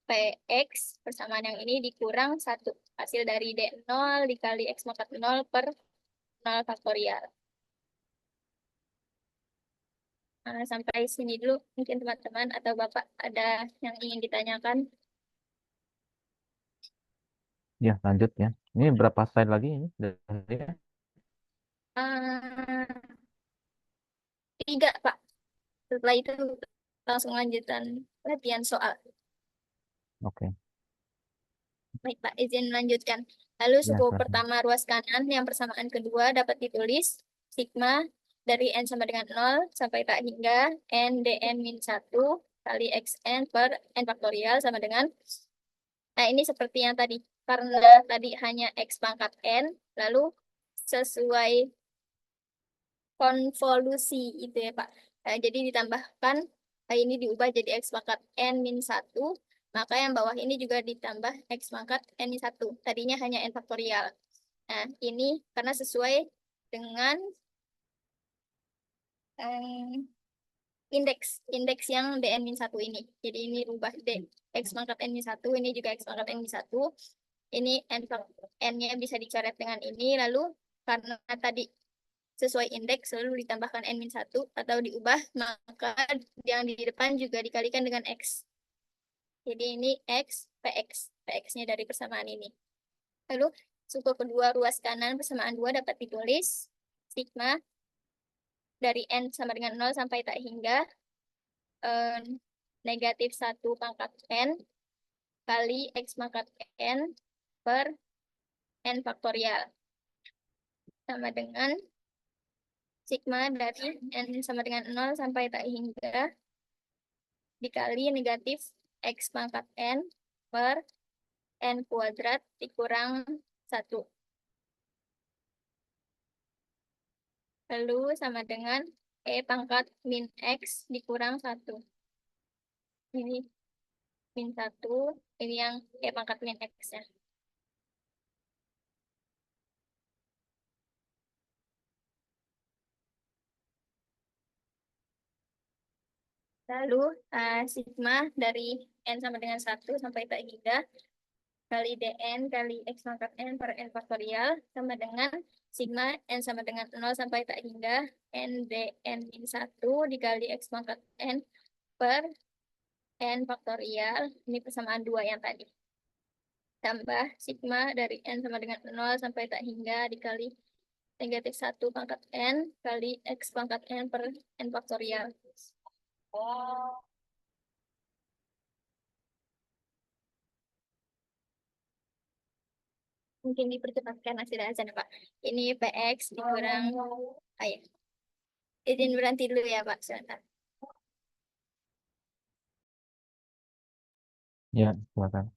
PX persamaan yang ini dikurang 1. Hasil dari D0 dikali X pangkat 0 per 0 faktorial. Nah, sampai sini dulu mungkin teman-teman atau Bapak ada yang ingin ditanyakan. Ya, lanjut ya. Ini berapa slide lagi ini? Dari- 3, Pak. Setelah itu langsung lanjutan latihan soal. Oke. Baik, Pak, izin melanjutkan. Lalu Ya, suku silahkan. pertama ruas kanan, yang persamaan kedua dapat ditulis sigma dari n sama dengan 0 sampai tak hingga n dn min 1 kali xn per n faktorial sama dengan, nah ini seperti yang tadi, karena tadi hanya x pangkat n, lalu sesuai konvolusi itu ya Pak. Nah, jadi ditambahkan, ini diubah jadi x pangkat n min 1, maka yang bawah ini juga ditambah x pangkat n min 1. Tadinya hanya n faktorial. Nah, ini karena sesuai dengan indeks yang dn min 1 ini. Jadi ini rubah x pangkat n min 1, ini juga x pangkat n min 1. Ini n-nya bisa dicoret dengan ini, lalu karena tadi sesuai indeks selalu ditambahkan n-1 atau diubah, maka yang di depan juga dikalikan dengan x. Jadi ini x, px. Px-nya dari persamaan ini. Lalu suku kedua ruas kanan persamaan 2 dapat ditulis sigma dari n sama dengan 0 sampai tak hingga negatif 1 pangkat n kali x pangkat n per n faktorial. Sama dengan sigma dari n sama dengan 0 sampai tak hingga dikali negatif x pangkat n per n kuadrat dikurang 1. Lalu sama dengan e pangkat min x dikurang 1. Ini min 1, ini yang e pangkat min x-nya. Lalu sigma dari n sama dengan 1 sampai tak hingga kali dn kali x pangkat n per n faktorial sama dengan sigma n sama dengan 0 sampai tak hingga n dn min 1 dikali x pangkat n per n faktorial. Ini persamaan 2 yang tadi. Tambah sigma dari n sama dengan 0 sampai tak hingga dikali negatif 1 pangkat n kali x pangkat n per n faktorial. Mungkin dipercepatkan hasil hasilnya, Pak. Ini PX dikurang, ayo. Izin berhenti dulu ya, Pak. Sebentar. Ya, silakan.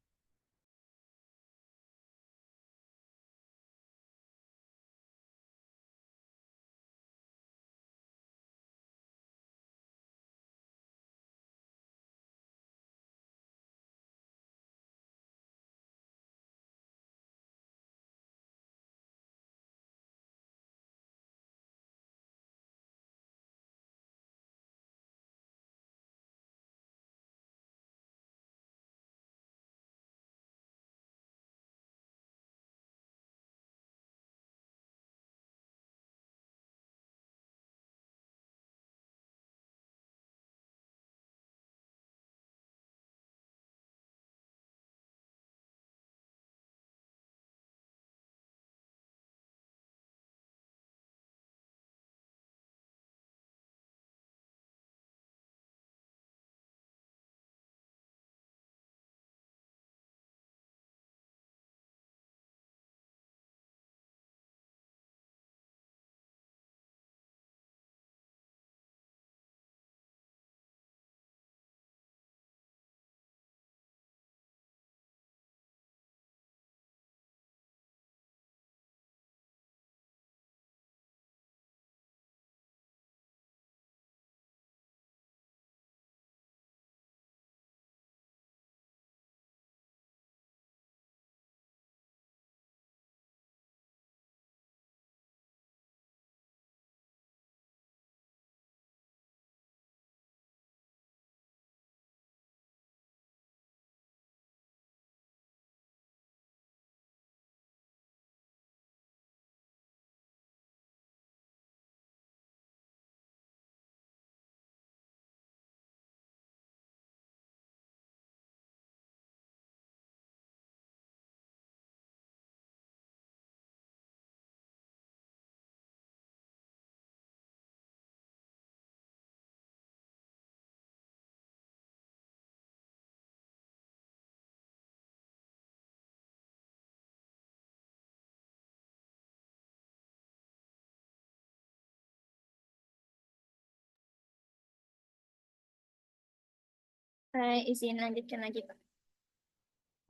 Saya izin lanjutkan lagi, Pak.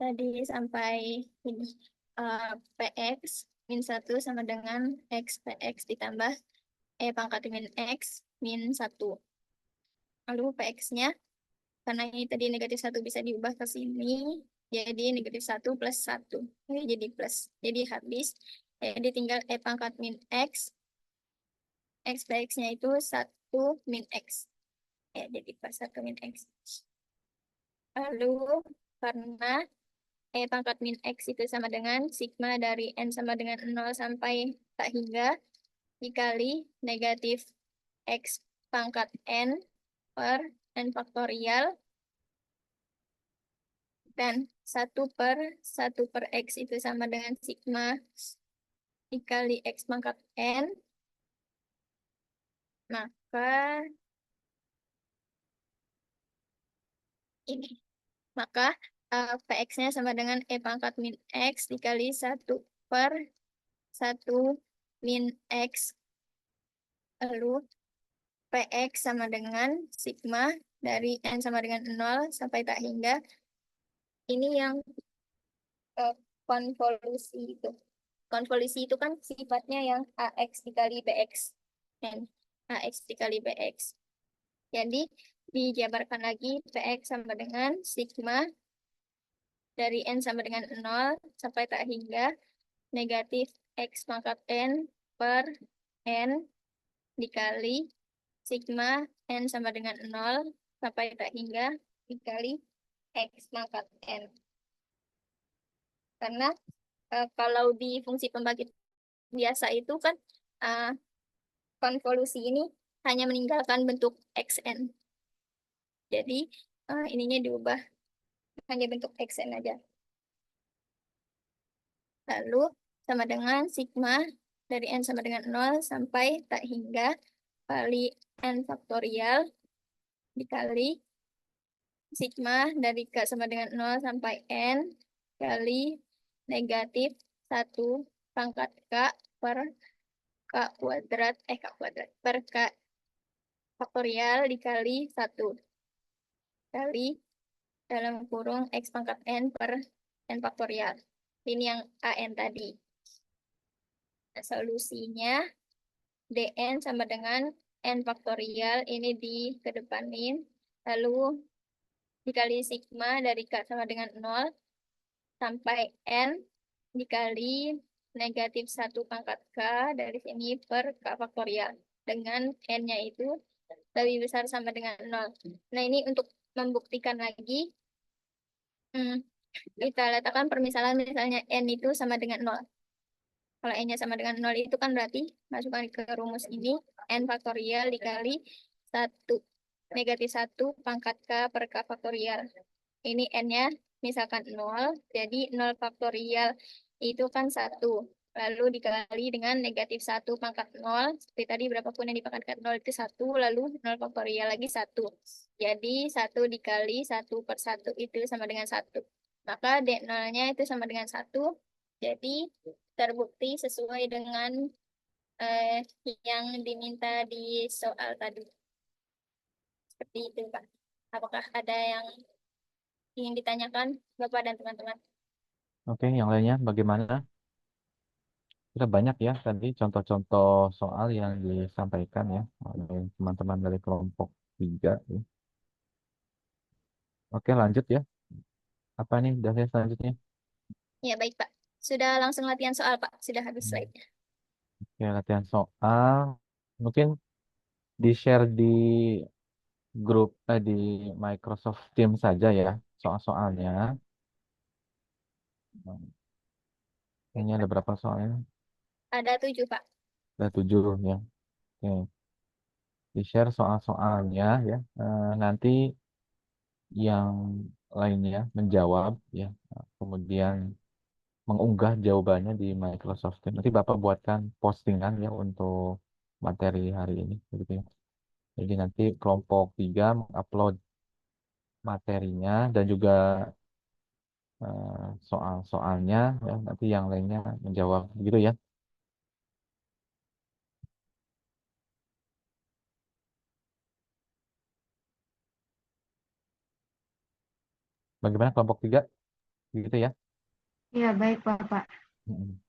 Tadi sampai ini PX min 1 sama dengan X PX ditambah E pangkat min X min 1. Lalu PX-nya, karena ini tadi negatif 1 bisa diubah ke sini, jadi negatif 1 plus 1. Ini jadi plus. Jadi habis, jadi tinggal E pangkat min X. X PX-nya itu 1 min X. Ya, jadi plus 1 min X. Lalu, karena E pangkat min X itu sama dengan sigma dari N sama dengan 0 sampai tak hingga dikali negatif X pangkat N per N faktorial dan 1 per X itu sama dengan sigma dikali X pangkat N, maka ini. Maka PX-nya sama dengan E pangkat min X dikali 1 per 1 min X. Lalu PX sama dengan sigma dari N sama dengan 0 sampai tak hingga. Ini yang konvolusi itu. Konvolusi itu kan sifatnya yang AX dikali BX. Dan AX dikali BX. Jadi dijabarkan lagi PX sama dengan sigma dari N sama dengan 0 sampai tak hingga negatif X pangkat N per N dikali sigma N sama dengan 0 sampai tak hingga dikali X pangkat N. Karena kalau di fungsi pembangkit biasa itu kan konvolusi ini hanya meninggalkan bentuk Xn. Jadi ininya diubah hanya bentuk Xn aja. Lalu sama dengan sigma dari N sama dengan 0 sampai tak hingga kali N faktorial dikali sigma dari K sama dengan 0 sampai N kali negatif 1 pangkat K per K kuadrat, per K faktorial dikali 1 kali dalam kurung X pangkat N per N faktorial. Ini yang AN tadi. Nah, solusinya dn sama dengan n faktorial, ini dikedepanin, lalu dikali sigma dari K sama dengan 0 sampai n dikali negatif 1 pangkat K dari sini per K faktorial, dengan n-nya itu lebih besar sama dengan 0. Nah, ini untuk membuktikan lagi, kita letakkan permisalan misalnya n itu sama dengan 0. Kalau n-nya sama dengan 0 itu kan berarti masukkan ke rumus ini n faktorial dikali 1 negatif 1 pangkat K per K faktorial. Ini n-nya misalkan 0, jadi 0 faktorial itu kan 1. Lalu dikali dengan negatif 1 pangkat 0. Seperti tadi berapapun yang dipangkatkan 0 itu 1, lalu 0 faktorial lagi 1. Jadi 1 dikali 1 per 1 itu sama dengan 1. Maka D0-nya itu sama dengan 1. Jadi terbukti sesuai dengan yang diminta di soal tadi. Seperti itu, Pak. Apakah ada yang ingin ditanyakan, Bapak dan teman-teman? Oke, yang lainnya bagaimana? Sudah banyak ya tadi contoh-contoh soal yang disampaikan ya oleh teman-teman dari kelompok 3. Ya. Oke, lanjut ya. Apa nih dasar selanjutnya? Ya, baik, Pak. Sudah langsung latihan soal, Pak. Sudah habis Hmm. slide-nya. Oke, latihan soal. Mungkin di-share di grup di Microsoft Teams saja ya soal-soalnya. Kayaknya ada berapa soalnya? Ada 7, Pak. Ada 7 ya. Oke. Di-share soal-soalnya ya. Nanti yang lainnya menjawab ya. Kemudian mengunggah jawabannya di Microsoft Teams. Nanti Bapak buatkan postingan ya untuk materi hari ini gitu ya. Jadi nanti kelompok 3 mengupload materinya dan juga soal-soalnya ya. Nanti yang lainnya menjawab gitu ya. Bagaimana kelompok 3? Gitu ya. Iya, baik Bapak. Mm-mm.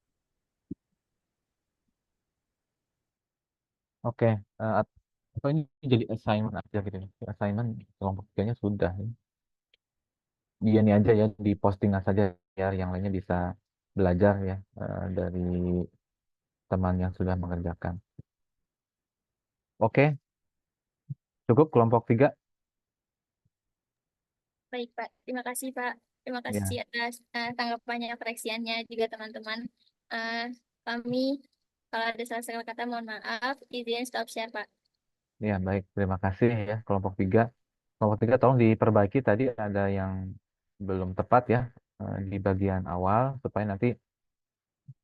Oke, atau ini jadi assignment aja gitu ya. Assignment kelompok 3-nya sudah ya. Dia ini aja ya di postingan saja ya, yang lainnya bisa belajar ya dari teman yang sudah mengerjakan. Oke, cukup kelompok 3 Baik, Pak. Terima kasih, Pak. Terima kasih ya. atas tanggapannya, koreksiannya juga, teman-teman. Kami, kalau ada salah-salah kata, mohon maaf. Izin stop share, Pak. Ya, baik. Terima kasih ya kelompok 3. Kelompok 3 tolong diperbaiki tadi ada yang belum tepat ya di bagian awal supaya nanti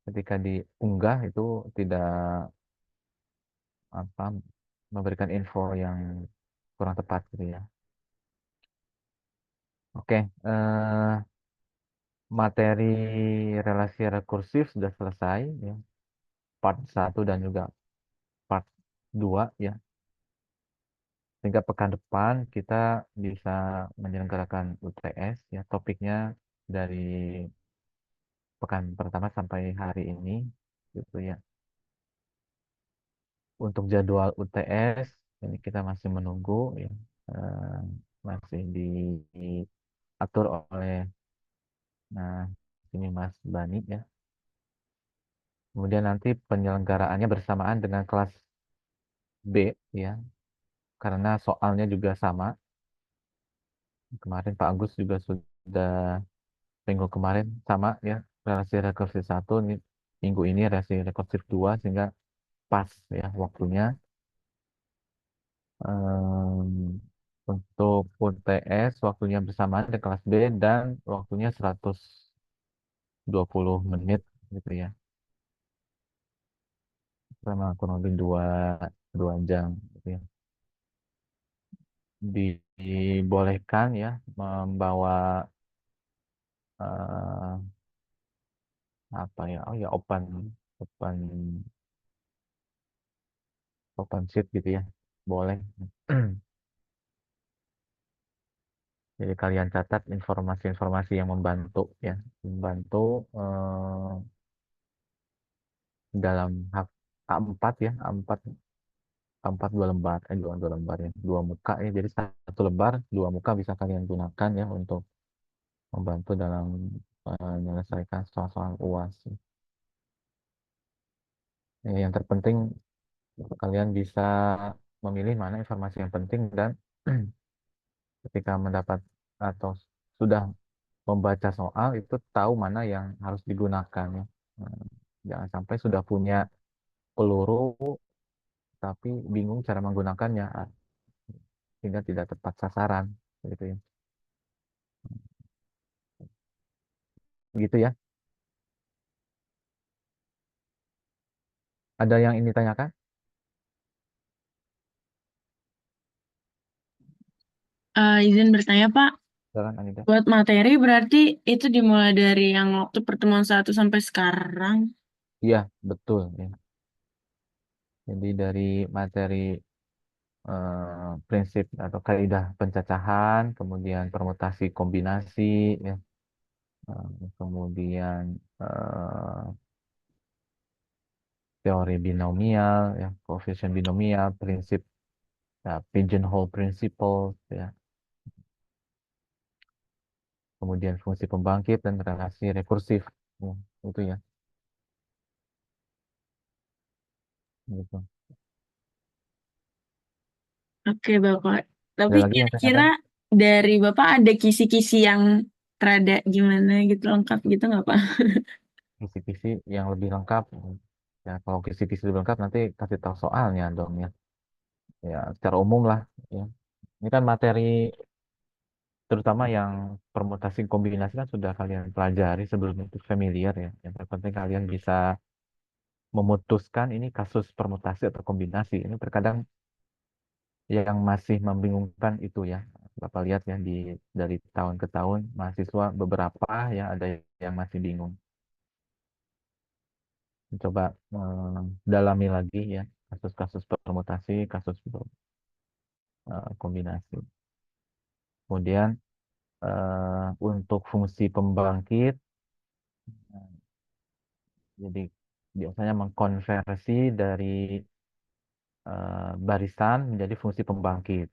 ketika diunggah itu tidak apa memberikan info yang kurang tepat gitu ya. Oke, materi relasi rekursif sudah selesai ya. Part 1 dan juga part 2 ya. Sehingga pekan depan kita bisa menyelenggarakan UTS ya. Topiknya dari pekan pertama sampai hari ini gitu ya. Untuk jadwal UTS ini kita masih menunggu ya. Eh, masih diatur oleh ini Mas Bani ya. Kemudian nanti penyelenggaraannya bersamaan dengan kelas B ya. Karena soalnya juga sama. Kemarin Pak Agus juga sudah minggu kemarin sama ya. Relasi rekursif 1 ini minggu ini relasi rekursif 2 sehingga pas ya waktunya. Untuk UTS waktunya bersamaan dengan kelas B dan waktunya 120 menit gitu ya. Sama kurang lebih 2 jam gitu ya. Dibolehkan ya membawa eh, apa ya? Oh ya, open open open sheet gitu ya. Boleh. Jadi kalian catat informasi-informasi yang membantu ya, membantu dalam hak A4 ya, A4 A4 dua lembar, dua lembar ya, dua muka ya. Jadi satu lembar, dua muka bisa kalian gunakan ya untuk membantu dalam menyelesaikan soal-soal UAS. Yang terpenting kalian bisa memilih mana informasi yang penting dan ketika mendapat atau sudah membaca soal itu tahu mana yang harus digunakan ya. Nah, jangan sampai sudah punya peluru tapi bingung cara menggunakannya sehingga tidak tepat sasaran gitu ya. Gitu ya. Ada yang ini tanyakan? Izin bertanya, Pak. Silakan Anida. Buat materi berarti itu dimulai dari yang waktu pertemuan 1 sampai sekarang. Iya, betul ya. Jadi dari materi prinsip atau kaidah pencacahan, kemudian permutasi kombinasi ya, kemudian teori binomial ya, coefficient binomial, prinsip ya, pigeonhole principle ya, kemudian fungsi pembangkit dan relasi rekursif ya, itu ya gitu. Oke, Bapak. Ada Tapi lagi yang kira-kira tanyakan? dari Bapak ada kisi-kisi yang rada gimana gitu, lengkap gitu nggak, Pak? Kisi-kisi yang lebih lengkap ya, kalau kisi-kisi lebih lengkap nanti kasih tahu soalnya dong ya, ya secara umum lah ya. Ini kan materi terutama yang permutasi kombinasi kan sudah kalian pelajari sebelum itu, familiar ya. Yang terpenting kalian bisa memutuskan ini kasus permutasi atau kombinasi. Ini terkadang yang masih membingungkan itu ya. Bapak lihat ya dari tahun ke tahun mahasiswa beberapa ya ada yang masih bingung. Coba dalami lagi ya kasus-kasus permutasi, kasus kombinasi. Kemudian untuk fungsi pembangkit, jadi biasanya mengkonversi dari barisan menjadi fungsi pembangkit.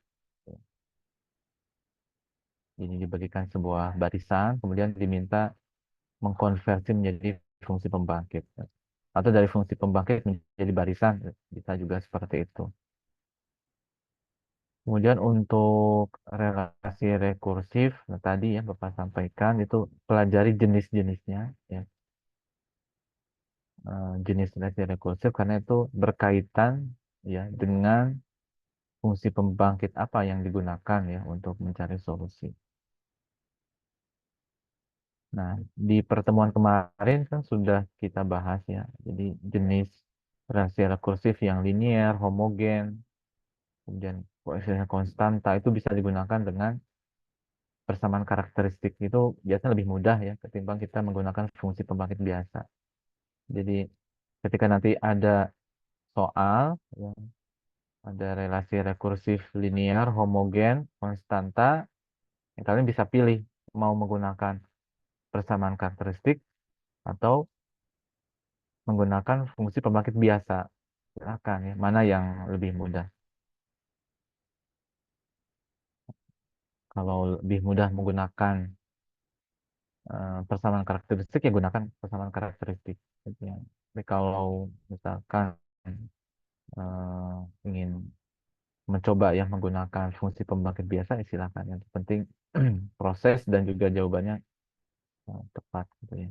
Jadi diberikan sebuah barisan, kemudian diminta mengkonversi menjadi fungsi pembangkit. Atau dari fungsi pembangkit menjadi barisan, bisa juga seperti itu. Kemudian untuk relasi rekursif, nah tadi ya Bapak sampaikan itu pelajari jenis-jenisnya, ya. Jenis relasi rekursif karena itu berkaitan ya dengan fungsi pembangkit apa yang digunakan ya untuk mencari solusi. Nah, di pertemuan kemarin kan sudah kita bahas ya. Jadi jenis relasi rekursif yang linier, homogen, kemudian koefisien konstanta itu bisa digunakan dengan persamaan karakteristik itu biasanya lebih mudah ya ketimbang kita menggunakan fungsi pembangkit biasa. Jadi ketika nanti ada soal, ya, ada relasi rekursif linier, homogen, konstanta, ya, kalian bisa pilih mau menggunakan persamaan karakteristik atau menggunakan fungsi pembangkit biasa. Silakan ya, mana yang lebih mudah. Kalau lebih mudah menggunakan persamaan karakteristik ya gunakan persamaan karakteristik. Gitu ya. Tapi kalau misalkan ingin mencoba ya menggunakan fungsi pembangkit biasa ya silakan. Yang penting proses dan juga jawabannya tepat gitu ya.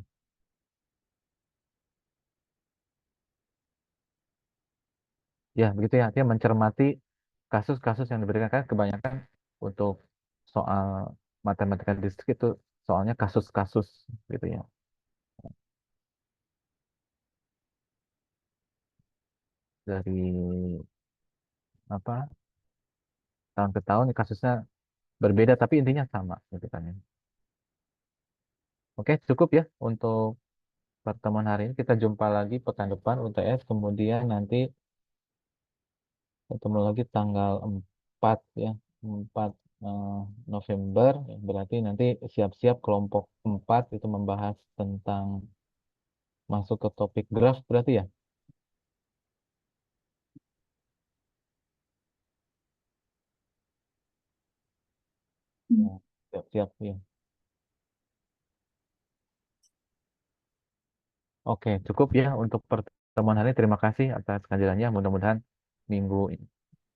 Ya begitu ya. Artinya mencermati kasus-kasus yang diberikan kan kebanyakan untuk soal matematika distrik itu soalnya kasus-kasus gitu ya. Dari apa tahun ke tahun ya kasusnya berbeda tapi intinya sama gitu kan ya. Oke, cukup ya untuk pertemuan hari ini. Kita jumpa lagi pekan depan UTS, kemudian nanti ketemu lagi tanggal 4 ya, 4 eh, November. Berarti nanti siap-siap kelompok 4 itu membahas tentang masuk ke topik graf berarti ya. Ya, siap-siap ya. Oke, cukup ya untuk pertemuan hari ini. Terima kasih atas kehadirannya. Mudah-mudahan minggu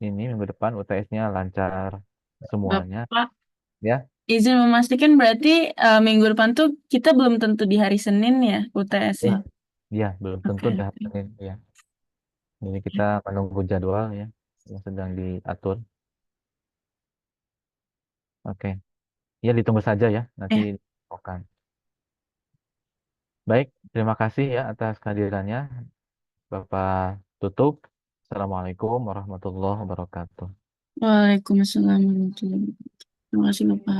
minggu depan UTS-nya lancar semuanya Bapak ya. izin memastikan berarti minggu depan tuh kita belum tentu di hari Senin ya UTS Ya, ya. ya belum tentu Oke. dah Senin ya. Jadi kita menunggu jadwal ya yang sedang diatur. Oke. Ya ditunggu saja ya nanti. Ya. Oke. Baik, terima kasih ya atas kehadirannya. Bapak tutup. Assalamualaikum warahmatullahi wabarakatuh. Waalaikumsalam warahmatullahi wabarakatuh. Terima kasih Bapak.